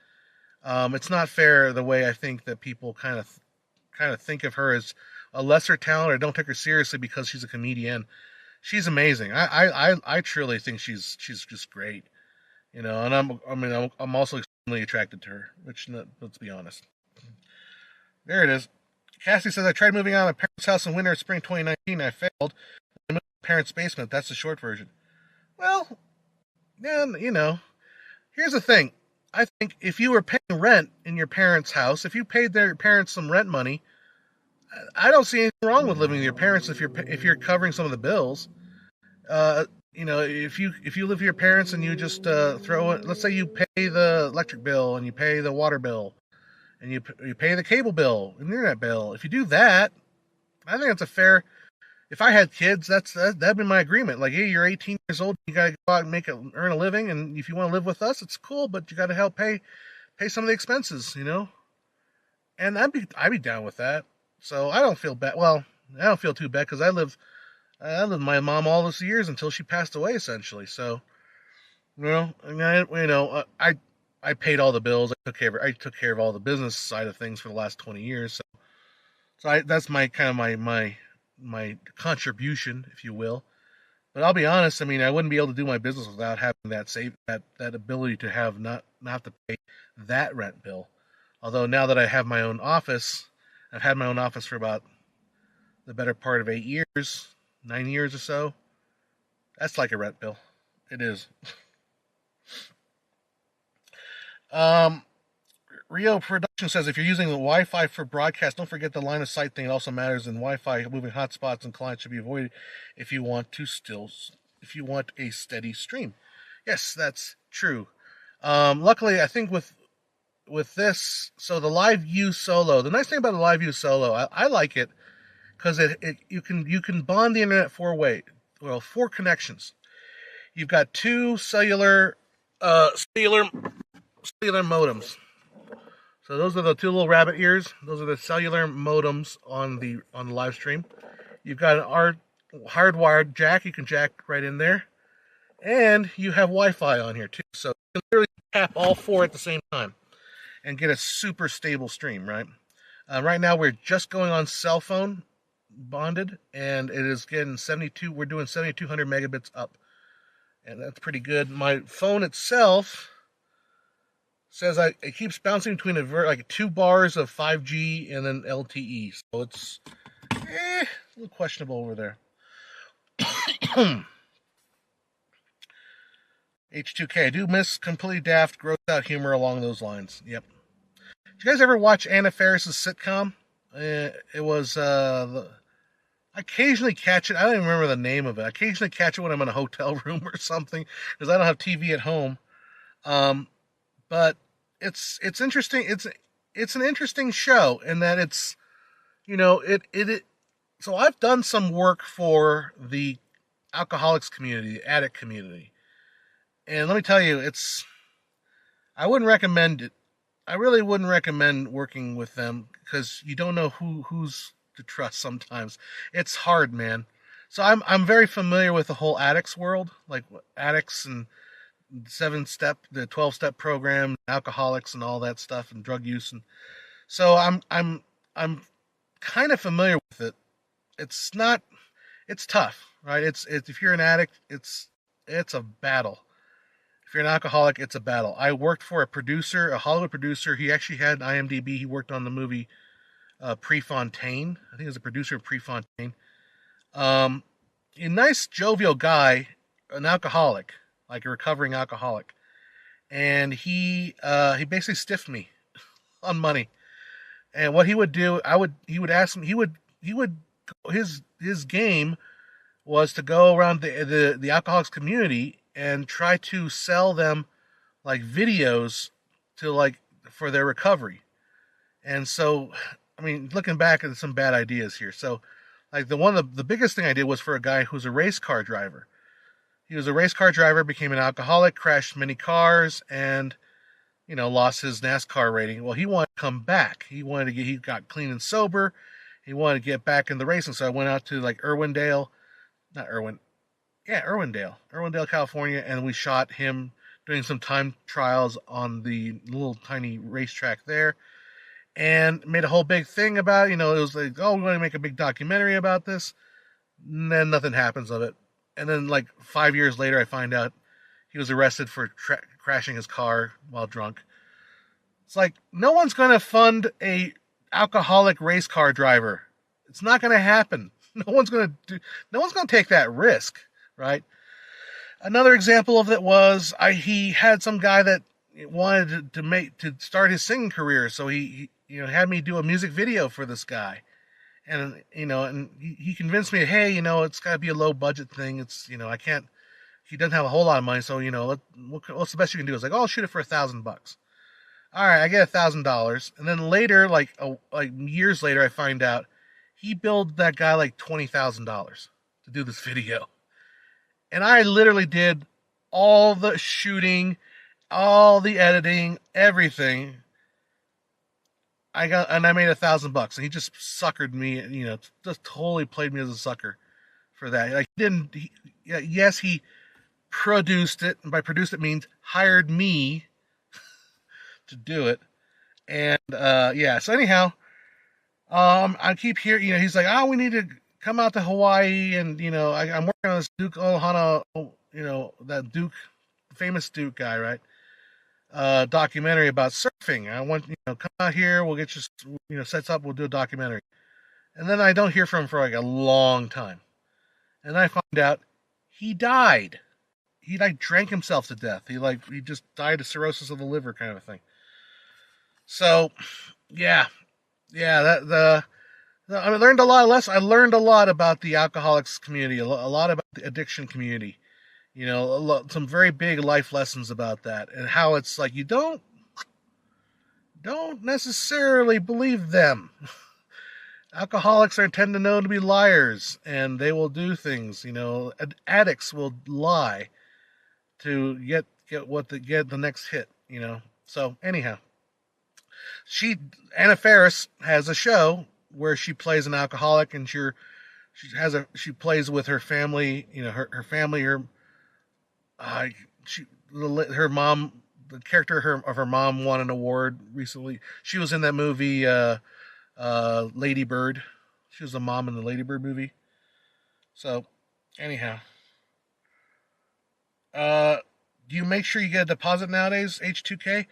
It's not fair the way I think that people kind of think of her as a lesser talent or don't take her seriously because she's a comedian. She's amazing. I truly think she's just great. And I'm also extremely attracted to her, which, let's be honest. There it is. Cassie says, I tried moving out of my parents' house in winter of spring 2019. I failed. I moved to my parents' basement. That's the short version. Well, man, here's the thing. I think if you were paying rent in your parents' house, if you paid their parents some rent money, I don't see anything wrong with living with your parents if you're covering some of the bills. If you live with your parents and you just throw it, let's say you pay the electric bill and you pay the water bill and you pay the cable bill and the internet bill. If you do that, I think it's a fair. If I had kids, that'd be my agreement. Like, hey, you're 18 years old, you gotta go out and earn a living, and if you want to live with us, it's cool, but you gotta help pay some of the expenses, And I'd be down with that. So I don't feel bad. Well, I don't feel too bad because I lived with my mom all those years until she passed away, essentially. So, I paid all the bills. I took care of all the business side of things for the last 20 years. So that's my kind of my contribution, if you will. But I'll be honest. I mean, I wouldn't be able to do my business without having that ability to have not to pay that rent bill. Although now that I have my own office, I've had my own office for about the better part of 8 years. 9 years or so. That's like a rent bill. It is. Rio Production says if you're using the Wi-Fi for broadcast, don't forget the line of sight thing. It also matters in Wi-Fi. Moving hotspots and clients should be avoided if you want a steady stream. Yes, that's true. Luckily, I think with this, so the Live View Solo. The nice thing about the Live View Solo, I like it because you can bond the internet four connections. You've got two cellular modems. So those are the two little rabbit ears. Those are the cellular modems on the live stream. You've got an hardwired jack. You can jack right in there, and you have Wi-Fi on here too. So you can literally tap all four at the same time and get a super stable stream. Right now we're just going on cell phone bonded, and it is getting 72. We're doing 7,200 megabits up, and that's pretty good. My phone itself says it keeps bouncing between like 2 bars of 5G and then LTE. So it's a little questionable over there. H2K, I do miss completely daft, gross out humor along those lines. Yep. Did you guys ever watch Anna Faris's sitcom? It was, I occasionally catch it. I don't even remember the name of it. I occasionally catch it when I'm in a hotel room or something, because I don't have TV at home. But it's interesting. It's an interesting show in that it's, so I've done some work for the alcoholics community, the addict community. And let me tell you, I wouldn't recommend it. I really wouldn't recommend working with them because you don't know who's to trust sometimes. It's hard, man. So I'm very familiar with the whole addicts world, like addicts and 7-step, the 12-step program, alcoholics and all that stuff, and drug use, and so I'm kind of familiar with it. It's tough, right? It's if you're an addict, it's a battle. If you're an alcoholic, it's a battle. I worked for a Hollywood producer. He actually had an IMDb. He worked on the movie Prefontaine. I think he was a producer of Prefontaine. A nice jovial guy, an alcoholic, like a recovering alcoholic, and he basically stiffed me on money. And what he would do, he would ask me, his game was to go around the alcoholics community and try to sell them like videos for their recovery. And so, I mean, looking back at some bad ideas here. So, like the biggest thing I did was for a guy who's a race car driver. He was a race car driver, became an alcoholic, crashed many cars, and lost his NASCAR rating. Well, he wanted to come back. He got clean and sober. He wanted to get back in the racing. So I went out to Irwindale, California, and we shot him doing some time trials on the little tiny racetrack there, and made a whole big thing about it. It was like, oh, we want to make a big documentary about this. And then nothing happens of it. And then 5 years later, I find out he was arrested for crashing his car while drunk. It's like, no one's going to fund a alcoholic race car driver. It's not going to happen. No one's going to take that risk, right? Another example of it was he had some guy that wanted to start his singing career, so he had me do a music video for this guy. And he convinced me, hey, it's got to be a low budget thing. It's I can't. He doesn't have a whole lot of money, so what's the best you can do? Is I'll shoot it for $1,000. All right, I get $1,000, and then later, years later, I find out he billed that guy $20,000 to do this video, and I literally did all the shooting, all the editing, everything. I made $1,000, and he just suckered me. Just totally played me as a sucker for that. Yes, he produced it, and by produced it means hired me to do it. And so anyhow, I keep hearing, he's like, oh, we need to come out to Hawaii, and I'm working on this Duke Ohana, that famous Duke guy, right? Documentary about surfing. I want come out here, we'll get you sets up, we'll do a documentary. And then I don't hear from him for a long time, and I find out he died. He drank himself to death. He just died of cirrhosis of the liver, kind of a thing. So, yeah, yeah, I learned a lot less. I learned a lot about the alcoholics community, a lot about the addiction community. You know, some very big life lessons about that, and how it's like you don't necessarily believe them. Alcoholics are tend to know to be liars, and they will do things. You know, addicts will lie to get the next hit. You know. So anyhow, she Anna Faris has a show where she plays an alcoholic, and she plays with her family. You know, her family, uh, she her mom, the character of her mom won an award recently. She was in that movie Lady Bird. She was the mom in the Lady Bird movie. So anyhow, uh, do you make sure you get a deposit nowadays, H2K?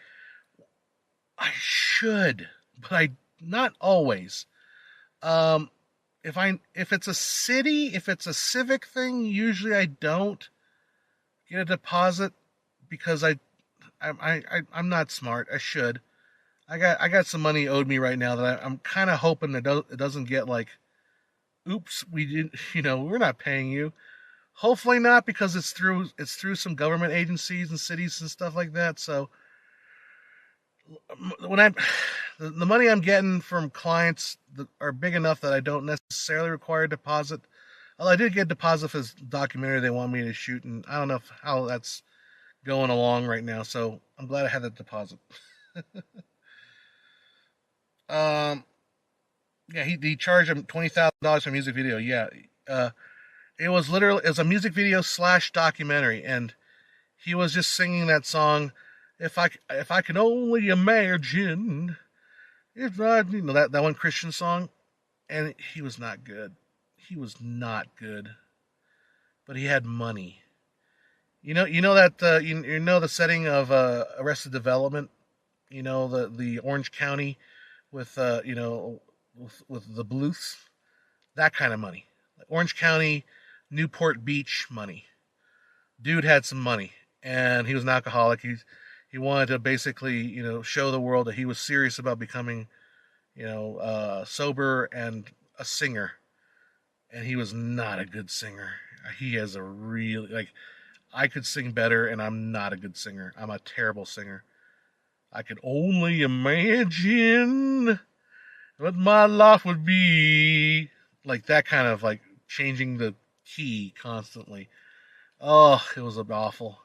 I should, but I not always. Um, if it's a city, if it's a civic thing, usually I don't get a deposit because I'm not smart. I should. I got some money owed me right now that I'm kind of hoping that it doesn't get like, oops, we didn't, we're not paying you. Hopefully not, because it's through some government agencies and cities and stuff like that. So when the money I'm getting from clients that are big enough that I don't necessarily require a deposit. Although I did get a deposit for this documentary they want me to shoot, and I don't know how that's going along right now. So I'm glad I had that deposit. Um, yeah, he charged him $20,000 for a music video. Yeah, uh, it was a music video slash documentary, and he was just singing that song. If I can only imagine, if I that one Christian song, and he was not good. He was not good, but he had money. You know that you know the setting of Arrested Development. You know the Orange County with with the Bluths, that kind of money. Like Orange County, Newport Beach money. Dude had some money, and he was an alcoholic. He wanted to basically show the world that he was serious about becoming sober and a singer. And he was not a good singer. He has a really I could sing better, and I'm not a good singer. I'm a terrible singer. I could only imagine what my life would be. Like that kind of like changing the key constantly. Oh, it was awful.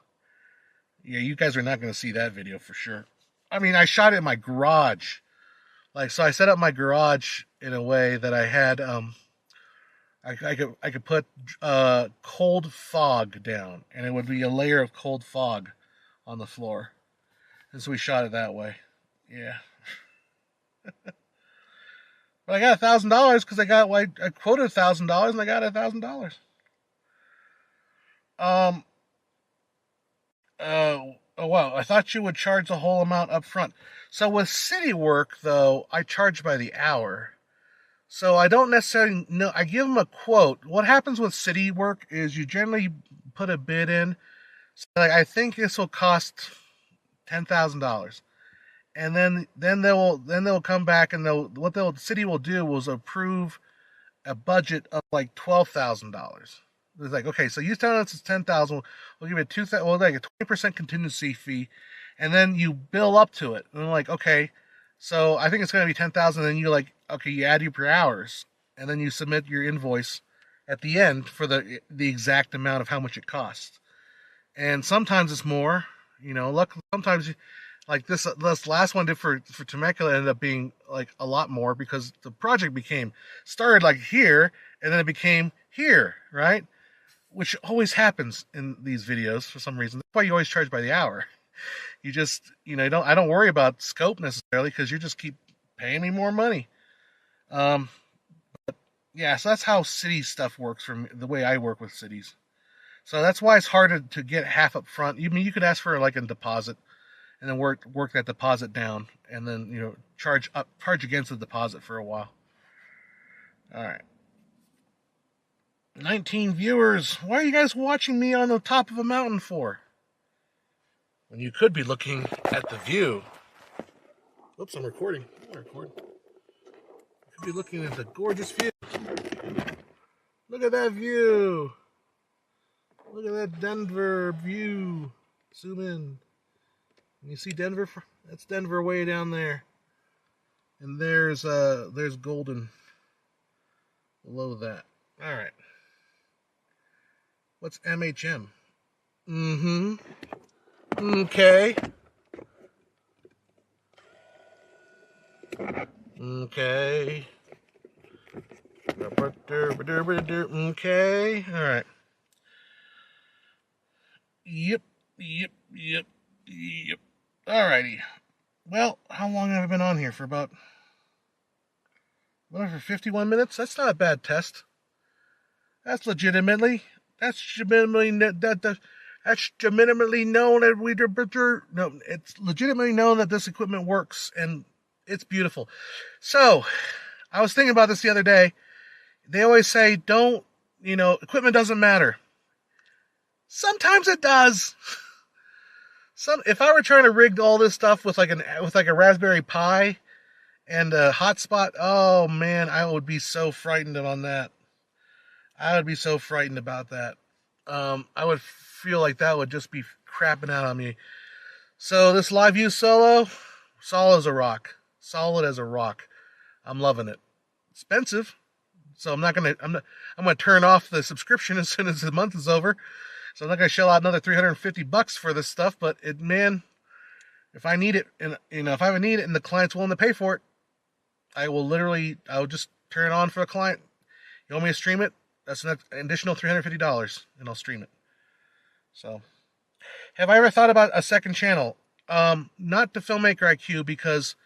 Yeah, you guys are not going to see that video for sure. I mean, I shot it in my garage. So I set up my garage in a way that I had I could put cold fog down, and it would be a layer of cold fog on the floor. And so we shot it that way. Yeah. But I got $1,000 because I quoted $1,000 and I got $1,000. Um. Oh wow! I thought you would charge the whole amount up front. So with city work, though, I charge by the hour. So I don't necessarily know. I give them a quote. What happens with city work is you generally put a bid in. So I think this will cost $10,000, and then they will come back, and the city will do is approve a budget of like $12,000. It's like, okay, so you tell us it's 10,000. We'll give you 2,000. Well, like a 20% contingency fee, and then you bill up to it. And I'm like, okay, so I think it's going to be 10,000. Then you're like, okay, you add your hours, and then you submit your invoice at the end for the exact amount of how much it costs. And sometimes it's more. Luckily, sometimes like this last one did for Temecula ended up being like a lot more because the project started like here, and then it became here, right? Which always happens in these videos for some reason. That's why you always charge by the hour. You just I don't worry about scope necessarily because you just keep paying me more money. Um, yeah, so that's how city stuff works for me, the way I work with cities. So that's why it's hard to get half up front. You could ask for like a deposit and then work that deposit down, and then charge against the deposit for a while. All right. 19 viewers. Why are you guys watching me on the top of a mountain for? When you could be looking at the view. Oops, I'm recording. I'm recording. Could be looking at the gorgeous view. Look at that view. Look at that Denver view. Zoom in. Can you see Denver? That's Denver way down there. And there's Golden below that. All right. What's MHM? Mm-hmm. Okay. Okay. Okay. All right. Yep. Alrighty. Well, how long have I been on here? For about, for 51 minutes? That's not a bad test. That's legitimately known that it's legitimately known that this equipment works and it's beautiful. So, I was thinking about this the other day. They always say, equipment doesn't matter. Sometimes it does. If I were trying to rig all this stuff with like a Raspberry Pi and a hotspot, oh man, I would be so frightened on that. I would be so frightened about that. I would feel like that would just be crapping out on me. So this Live View Solo, solid as a rock. Solid as a rock. I'm loving it. Expensive. So I'm gonna turn off the subscription as soon as the month is over. So I'm not gonna shell out another $350 for this stuff, but if I need it, and if I have a need it and the client's willing to pay for it, I'll just turn it on for a client. You want me to stream it? That's an additional $350, and I'll stream it. So, have I ever thought about a second channel? Not the Filmmaker IQ, because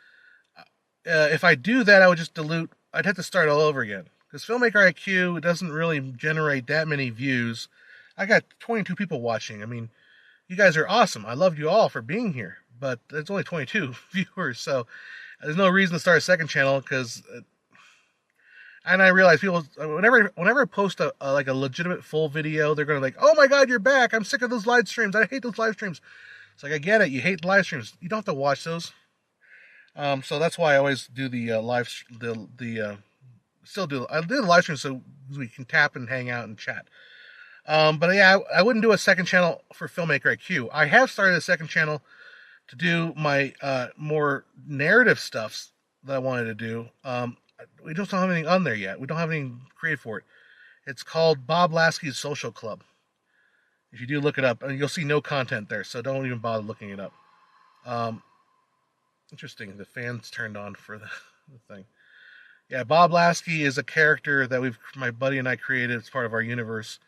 if I do that, I'd have to start all over again. Because Filmmaker IQ doesn't really generate that many views. I got 22 people watching. I mean, you guys are awesome. I love you all for being here, but there's only 22 viewers, so there's no reason to start a second channel. And I realize people, whenever I post a legitimate full video, they're going to oh my God, you're back. I'm sick of those live streams. I hate those live streams. It's like, I get it. You hate live streams. You don't have to watch those. So that's why I always do the live stream so we can tap and hang out and chat. But yeah, I wouldn't do a second channel for Filmmaker IQ. I have started a second channel to do my more narrative stuff that I wanted to do. We just don't have anything on there yet. We don't have anything created for it. It's called Bob Lasky's Social Club. If you do look it up, you'll see no content there, so don't even bother looking it up. Interesting. The fans turned on for the thing. Yeah, Bob Lasky is a character that my buddy and I created as part of our universe,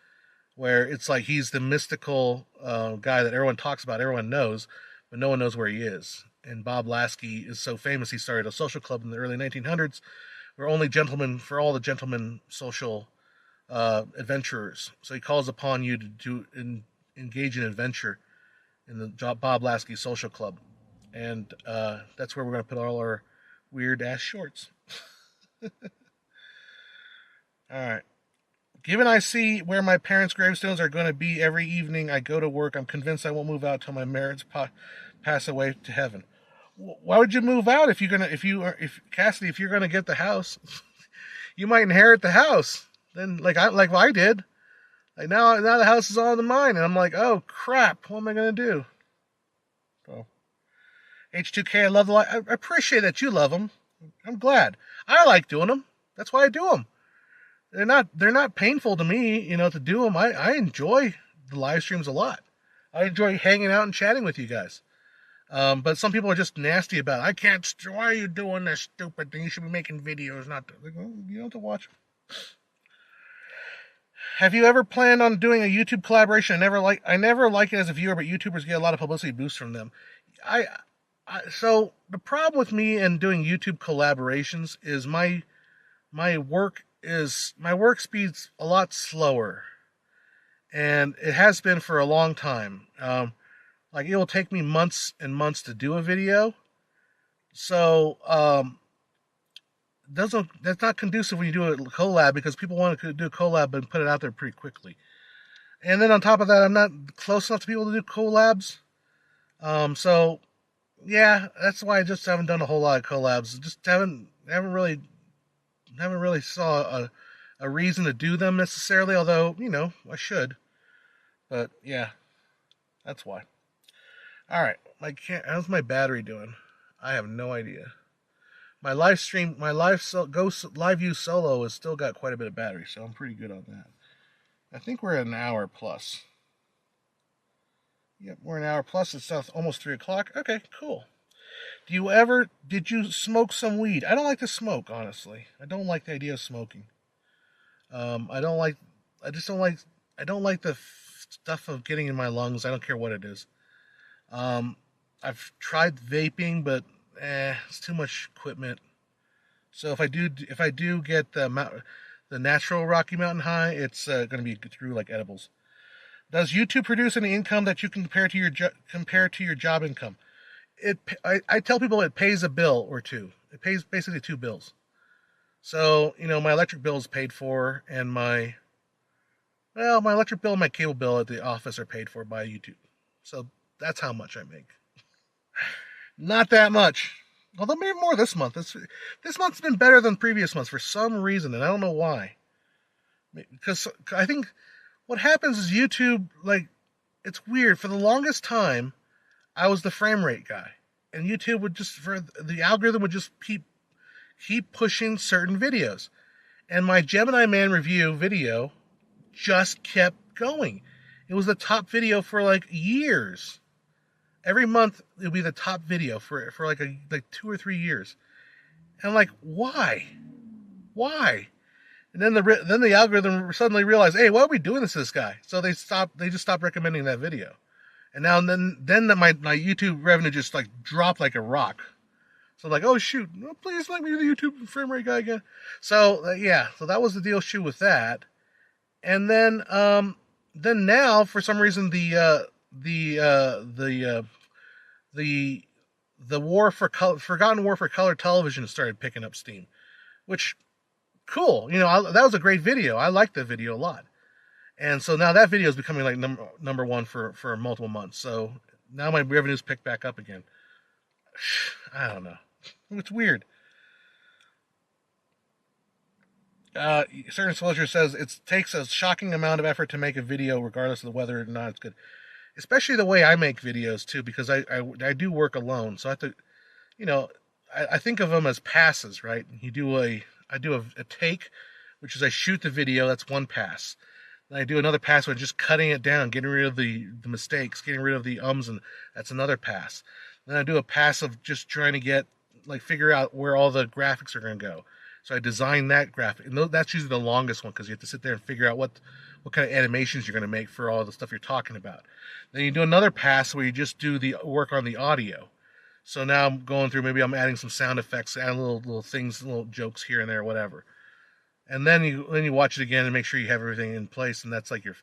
where it's like he's the mystical guy that everyone talks about, everyone knows, but no one knows where he is. And Bob Lasky is so famous, he started a social club in the early 1900s where all the gentlemen social adventurers. So he calls upon you to engage in adventure in the Bob Lasky Social Club. And that's where we're going to put all our weird-ass shorts. All right. Given I see where my parents' gravestones are going to be every evening I go to work, I'm convinced I won't move out till my parents pass away to heaven. Why would you move out if you're gonna get the house? You might inherit the house. Then like I did. Like now the house is all mine, and I'm like, oh crap, what am I gonna do? So H2K, I love the I appreciate that you love them. I'm glad. I like doing them. That's why I do them. They're not painful to me, to do them. I enjoy the live streams a lot. I enjoy hanging out and chatting with you guys. But some people are just nasty about it. I can't. Why are you doing this stupid thing? You should be making videos, not to. Like, well, you don't have to watch them. Have you ever planned on doing a YouTube collaboration? I never like it as a viewer, but YouTubers get a lot of publicity boosts from them. So the problem with me and doing YouTube collaborations is my work speed's a lot slower, and it has been for a long time. Like it will take me months and months to do a video, so that's not conducive when you do a collab, because people want to do a collab and put it out there pretty quickly. And then on top of that, I'm not close enough to people to do collabs. So yeah, that's why I just haven't done a whole lot of collabs. Just haven't really saw a reason to do them necessarily. Although I should. But yeah, that's why. All right, how's my battery doing? I have no idea. My live stream, my live view solo has still got quite a bit of battery, so I'm pretty good on that. I think we're at an hour plus. Yep, we're an hour plus. It's almost 3 o'clock. Okay, cool. Did you smoke some weed? I don't like to smoke, honestly. I don't like the idea of smoking. I don't like, I just don't like, I don't like the stuff of getting in my lungs. I don't care what it is. Um, I've tried vaping, but it's too much equipment. So if I do get the natural Rocky Mountain High, it's going to be through like edibles. Does YouTube produce any income that you can compare to your job income? I tell people it pays a bill or two. It pays basically two bills. So my electric bill is paid for, and my electric bill and my cable bill at the office are paid for by YouTube. So that's how much I make. Not that much. Although maybe more this month. This month's been better than previous months for some reason, and I don't know why. Because I think what happens is YouTube, like, it's weird. For the longest time, I was the frame rate guy, and YouTube would the algorithm would just keep pushing certain videos, and my Gemini Man review video just kept going. It was the top video for like years. Every month it would be the top video for like 2 or 3 years. And I'm like, why? And then the algorithm suddenly realized, hey, why are we doing this to this guy? So they just stopped recommending that video. And now and then my YouTube revenue just like dropped like a rock. So I'm like, oh shoot, no, please let me be the YouTube frame rate guy again. So yeah, so that was the deal shoot with that. And then now for some reason the Forgotten War for Color Television started picking up steam, which cool. That was a great video. I liked the video a lot. And so now that video is becoming like number one for multiple months. So now my revenue's picked back up again. I don't know. It's weird. Certain Soldier says it takes a shocking amount of effort to make a video, regardless of whether or not it's good. Especially the way I make videos too, because I do work alone, so I have to, I think of them as passes, right? I do a take, which is I shoot the video. That's one pass. Then I do another pass where I'm just cutting it down, getting rid of the mistakes, getting rid of the ums, and that's another pass. Then I do a pass of just trying to figure out where all the graphics are going to go. So I design that graphic, and that's usually the longest one because you have to sit there and figure out what kind of animations you're going to make for all the stuff you're talking about. Then you do another pass where you just do the work on the audio. So now I'm going through, maybe I'm adding some sound effects, adding little things, little jokes here and there, whatever. And then you watch it again and make sure you have everything in place, and that's like your,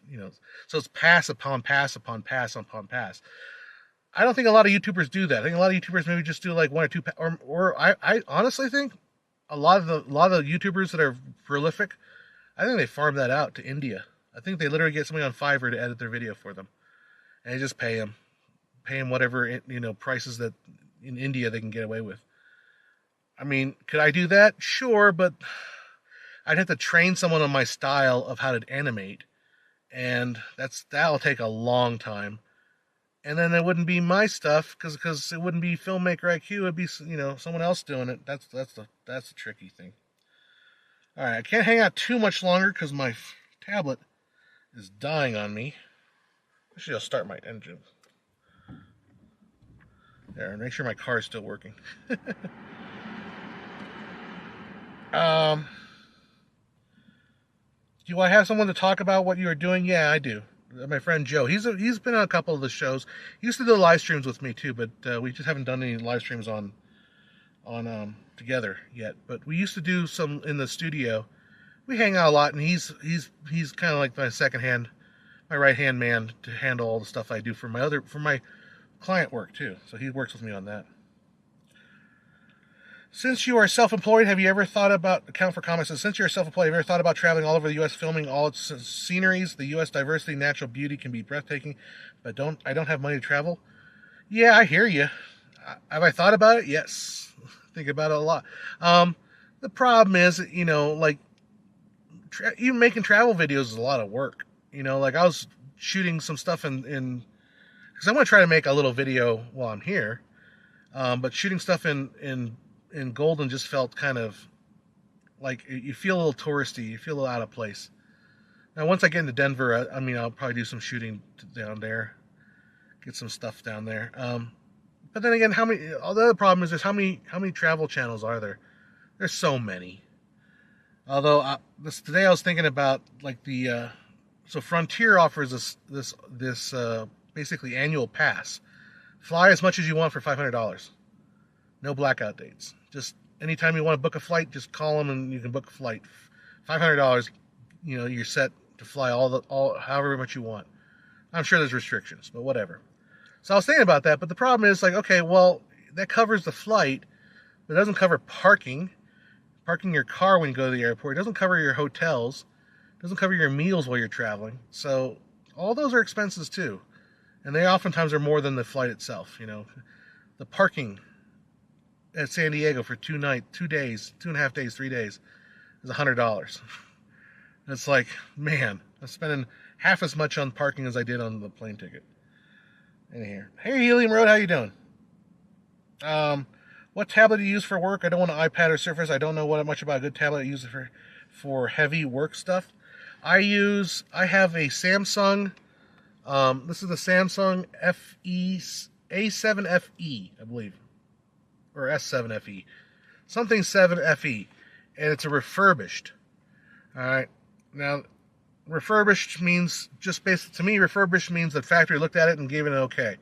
so it's pass upon pass upon pass upon pass. I don't think a lot of YouTubers do that. I think a lot of YouTubers maybe just do like one or two, or I honestly think a lot of the YouTubers that are prolific, I think they farm that out to India. I think they literally get somebody on Fiverr to edit their video for them, and they just pay them whatever prices that in India they can get away with. I mean, could I do that? Sure, but I'd have to train someone on my style of how to animate, and that'll take a long time. And then it wouldn't be my stuff because it wouldn't be filmmaker IQ. It'd be someone else doing it. That's the tricky thing. All right, I can't hang out too much longer because my tablet is dying on me. Actually, I'll start my engine. There, make sure my car is still working. Do I have someone to talk about what you are doing? Yeah, I do. My friend Joe. He's been on a couple of the shows. He used to do live streams with me too, but we just haven't done any live streams on together yet. But we used to do some in the studio. We hang out a lot, and he's kind of like my right hand man to handle all the stuff I do for my client work too. So he works with me on that. Since you are self-employed, have you ever thought about, account for comments, since you're self-employed, have you ever thought about traveling all over the U.S. filming all its sceneries? The U.S. diversity, natural beauty can be breathtaking, but I don't have money to travel. Yeah, I hear you. Have I thought about it? Yes. Think about it a lot. The problem is, you know, like even making travel videos is a lot of work. You know, like I was shooting some stuff in because I'm going to try to make a little video while I'm here. But shooting stuff in Golden just felt kind of like you feel a little touristy. You feel a little out of place. Now, once I get into Denver, I mean, I'll probably do some shooting down there, get some stuff down there. But then again, how many? The other problem is there's how many travel channels are there? There's so many. Although today I was thinking about like the so Frontier offers this basically annual pass. Fly as much as you want for $500. No blackout dates. Just anytime you want to book a flight, just call them and you can book a flight. $500. You know, you're set to fly all however much you want. I'm sure there's restrictions, but whatever. So I was thinking about that, but the problem is like, okay, well, that covers the flight, but it doesn't cover parking your car when you go to the airport. It doesn't cover your hotels. It doesn't cover your meals while you're traveling. So all those are expenses too. And they oftentimes are more than the flight itself, you know. The parking at San Diego for 2 days, 2.5 days, 3 days is $100. It's like, man, I'm spending half as much on parking as I did on the plane ticket. In here. Hey, Helium Road, how you doing? What tablet do you use for work? I don't want an iPad or Surface. I don't know much about a good tablet. I use it for heavy work stuff. I have a Samsung. This is the Samsung A7 FE, I believe, or S7 FE, something 7 FE, and it's a refurbished. All right, now refurbished means refurbished means the factory looked at it and gave it an okay.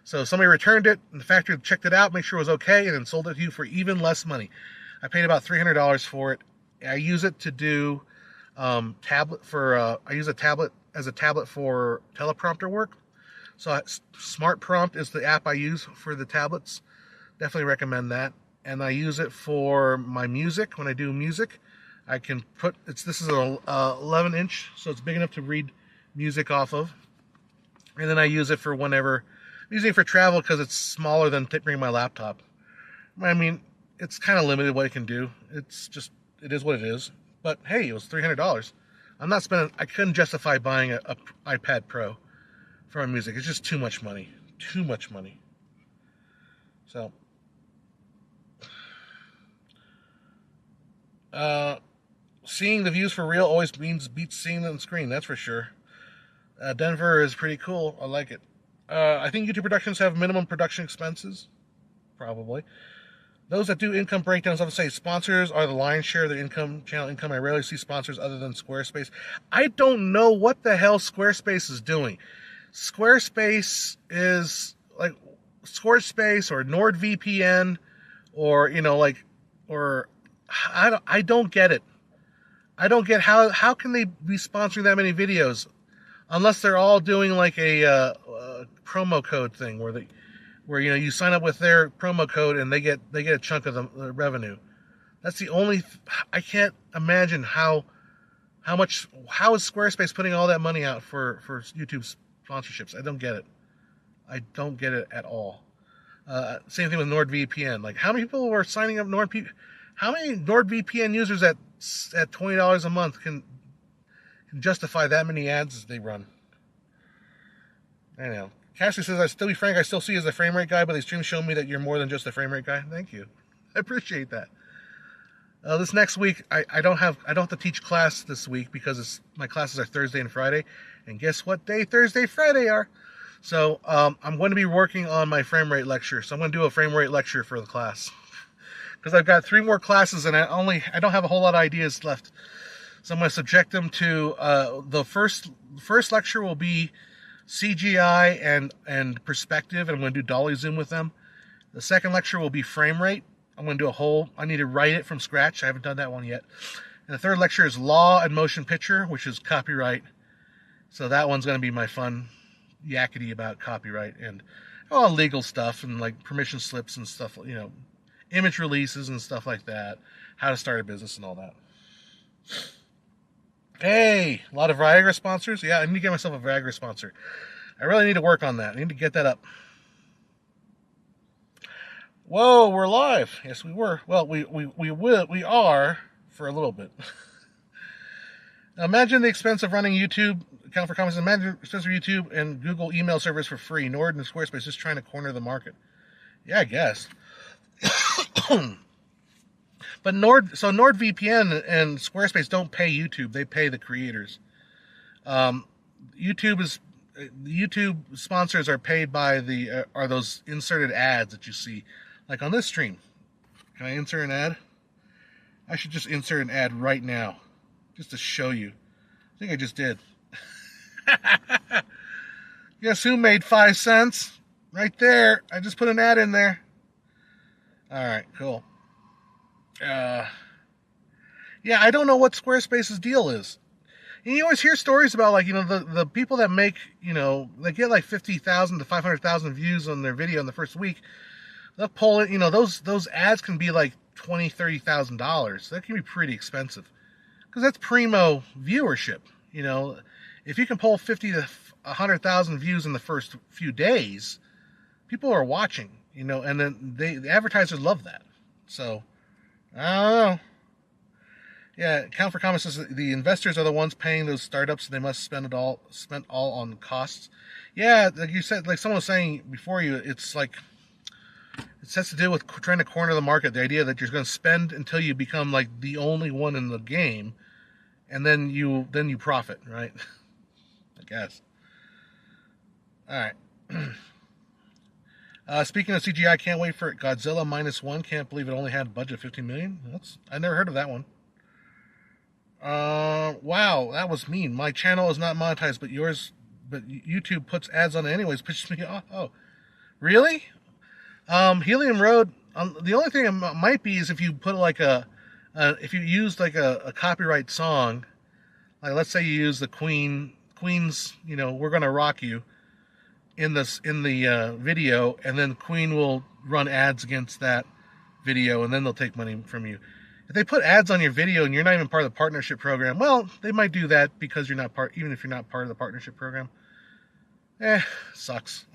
So somebody returned it, and the factory checked it out, make sure it was okay, and then sold it to you for even less money. I paid about $300 for it. I use it to do tablet for. I use a tablet as a tablet for teleprompter work. So Smart Prompt is the app I use for the tablets. Definitely recommend that. And I use it for my music. When I do music, I can put this is an 11 inch, so it's big enough to read music off of. And then I use it for whenever. I'm using it for travel because it's smaller than bringing my laptop. I mean, it's kind of limited what it can do. It is what it is. But hey, it was $300. I'm not spending. I couldn't justify buying a iPad Pro for my music. It's just too much money. Too much money. So, seeing the views for real always beats seeing them on screen. That's for sure. Denver is pretty cool. I like it. I think YouTube productions have minimum production expenses. Probably. Those that do income breakdowns often say sponsors are the lion's share of the channel income. I rarely see sponsors other than Squarespace. I don't know what the hell Squarespace is doing. Squarespace is like Squarespace or NordVPN or, you know, like, or I don't get it. I don't get how can they be sponsoring that many videos unless they're all doing like a promo code thing where you know you sign up with their promo code and they get a chunk of the revenue. That's the only. I can't imagine how is Squarespace putting all that money out for YouTube sponsorships. I don't get it. I don't get it at all. Same thing with NordVPN. Like, how many people were signing up How many NordVPN users at $20 a month can justify that many ads they run? I know. Cassie says, to be frank, I still see you as a frame rate guy, but these streams show me that you're more than just a frame rate guy. Thank you. I appreciate that. This next week, I don't have to teach class this week because my classes are Thursday and Friday. And guess what day Thursday, Friday are? So I'm going to be working on my frame rate lecture. So I'm going to do a frame rate lecture for the class. Because I've got 3 more classes and I don't have a whole lot of ideas left. So I'm going to subject them to the first lecture will be CGI and perspective, and I'm going to do dolly zoom with them. The second lecture will be frame rate. I'm going to do I need to write it from scratch. I haven't done that one yet. And the third lecture is law and motion picture, which is copyright. So that one's going to be my fun yakety about copyright and all legal stuff and like permission slips and stuff, you know, image releases and stuff like that, how to start a business and all that. Hey, a lot of Viagra sponsors. Yeah, I need to get myself a Viagra sponsor. I really need to work on that. I need to get that up. Whoa, we're live. Yes, we were. Well, we are for a little bit. Imagine the expense of running YouTube. Account for comments. Imagine the expense of YouTube and Google email service for free. Nord and Squarespace just trying to corner the market. Yeah, I guess. But NordVPN and Squarespace don't pay YouTube. They pay the creators. YouTube sponsors are paid by are those inserted ads that you see, like on this stream. Can I insert an ad? I should just insert an ad right now, just to show you. I think I just did. Guess who made 5 cents? Right there. I just put an ad in there. All right, cool. Yeah, I don't know what Squarespace's deal is. And you always hear stories about, like, the people that make, they get like 50,000 to 500,000 views on their video in the first week. They'll pull it, those ads can be like $20,000, $30,000. That can be pretty expensive because that's primo viewership. If you can pull 50 to 100,000 views in the first few days, people are watching, and then the advertisers love that. So, I don't know. Yeah, Count for Comments says the investors are the ones paying those startups. They must spend all on costs. Yeah, like you said, like someone was saying before you, it's like it has to do with trying to corner the market. The idea that you're going to spend until you become like the only one in the game, and then you profit, right? I guess. All right. Speaking of CGI, can't wait for Godzilla -1. Can't believe it only had a budget of 15 million. I never heard of that one. Wow, that was mean. My channel is not monetized, but YouTube puts ads on it anyways. Pushes me off. Oh, really? Helium Road. The only thing it might be is if you put like if you used like a copyright song, like let's say you use the Queen's, "We're Gonna Rock You" in the video, and then Queen will run ads against that video, and then they'll take money from you. If they put ads on your video and you're not even part of the partnership program, well, they might do that because you're not even if you're not part of the partnership program. Sucks.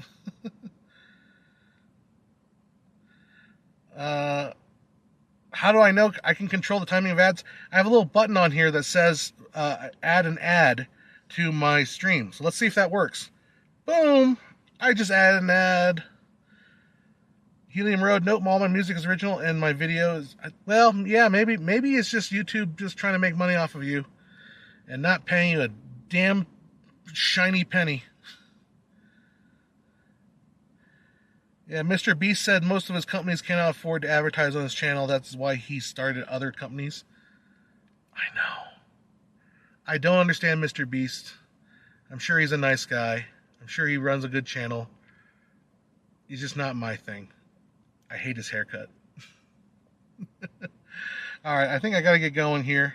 How do I know I can control the timing of ads? I have a little button on here that says add an ad to my stream. So let's see if that works. Boom! I just added an ad. Helium Road, note, all my music is original and my video is, well, yeah, maybe it's just YouTube just trying to make money off of you and not paying you a damn shiny penny. Yeah, Mr. Beast said most of his companies cannot afford to advertise on his channel. That's why he started other companies. I know. I don't understand Mr. Beast. I'm sure he's a nice guy. I'm sure he runs a good channel. He's just not my thing. I hate his haircut. All right, I think I got to get going here.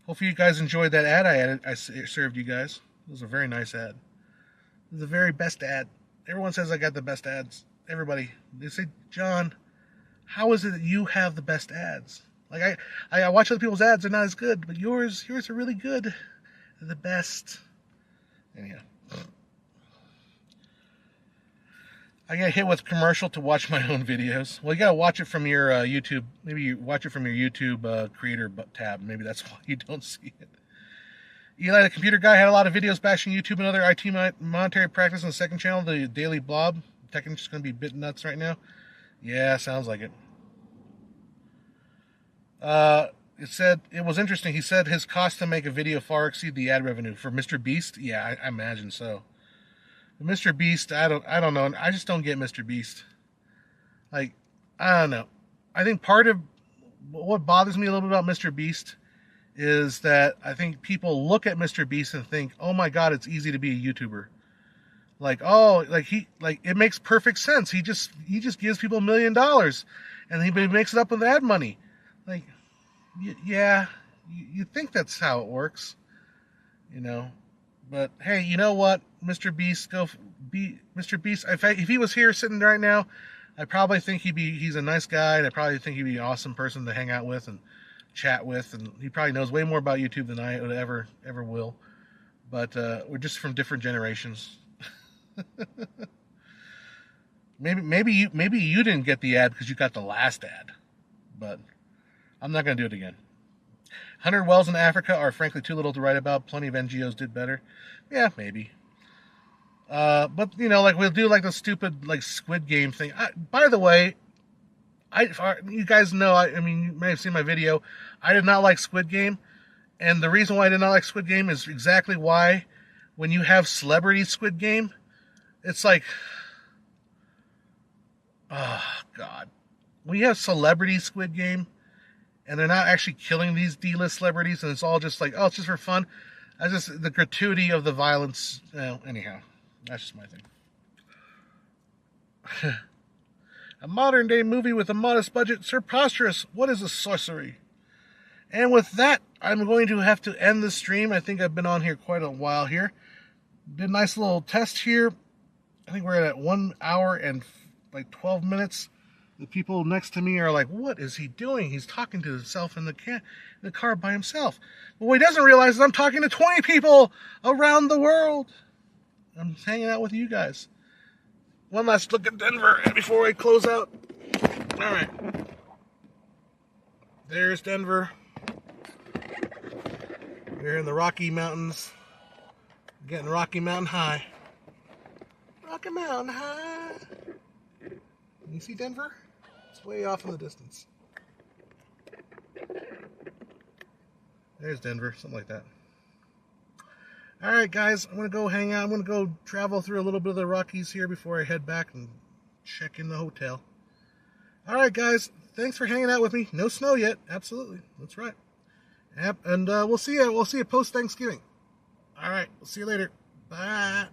Hopefully you guys enjoyed that ad I served you guys. It was a very nice ad. It was the very best ad. Everyone says I got the best ads. Everybody. They say, John, how is it that you have the best ads? Like I watch other people's ads, they're not as good, but yours are really good. They're the best. Anyhow. I get hit with commercial to watch my own videos. Well, you gotta watch it from your YouTube. Maybe you watch it from your YouTube creator tab. Maybe that's why you don't see it. Eli, the computer guy, had a lot of videos bashing YouTube and other IT monetary practice on the second channel, the Daily Blob. Technic's just gonna be bit nuts right now. Yeah, sounds like it. It said it was interesting. He said his cost to make a video far exceed the ad revenue for Mr. Beast. Yeah, I imagine so. Mr. Beast, I don't know. I just don't get Mr. Beast. Like, I don't know. I think part of what bothers me a little bit about Mr. Beast is that I think people look at Mr. Beast and think, "Oh my God, it's easy to be a YouTuber." Like, oh, it makes perfect sense. He just gives people $1 million, and he makes it up with ad money. Like, yeah, you think that's how it works, But hey, you know what, Mr. Beast, Mr. Beast. If he was here sitting right now, I probably think he's a nice guy, and I probably think he'd be an awesome person to hang out with and chat with, and he probably knows way more about YouTube than I would ever will. But we're just from different generations. Maybe you didn't get the ad because you got the last ad, but I'm not gonna do it again. 100 wells in Africa are frankly too little to write about. Plenty of NGOs did better. Yeah, maybe. But you know, like we'll do like the stupid like Squid Game thing. By the way, you guys know. I mean, you may have seen my video. I did not like Squid Game, and the reason why I did not like Squid Game is exactly why. When you have celebrity Squid Game, it's like, oh God, when you have celebrity Squid Game, and they're not actually killing these D-list celebrities, and it's all just like, oh, it's just for fun. That's just the gratuity of the violence. Anyhow, that's just my thing. A modern-day movie with a modest budget, preposterous. What is a sorcery? And with that, I'm going to have to end the stream. I think I've been on here quite a while here. Did a nice little test here. I think we're at 1 hour and like 12 minutes. The people next to me are like, what is he doing? He's talking to himself in the car by himself. But what he doesn't realize is I'm talking to 20 people around the world. I'm hanging out with you guys. One last look at Denver before I close out. All right. There's Denver. We're in the Rocky Mountains. Getting Rocky Mountain High. Rocky Mountain High. Can you see Denver? It's way off in the distance. There's Denver, something like that. Alright guys, I'm going to go hang out. I'm going to go travel through a little bit of the Rockies here before I head back and check in the hotel. Alright guys, thanks for hanging out with me. No snow yet, absolutely. That's right. And we'll see you post Thanksgiving. Alright, we'll see you later. Bye.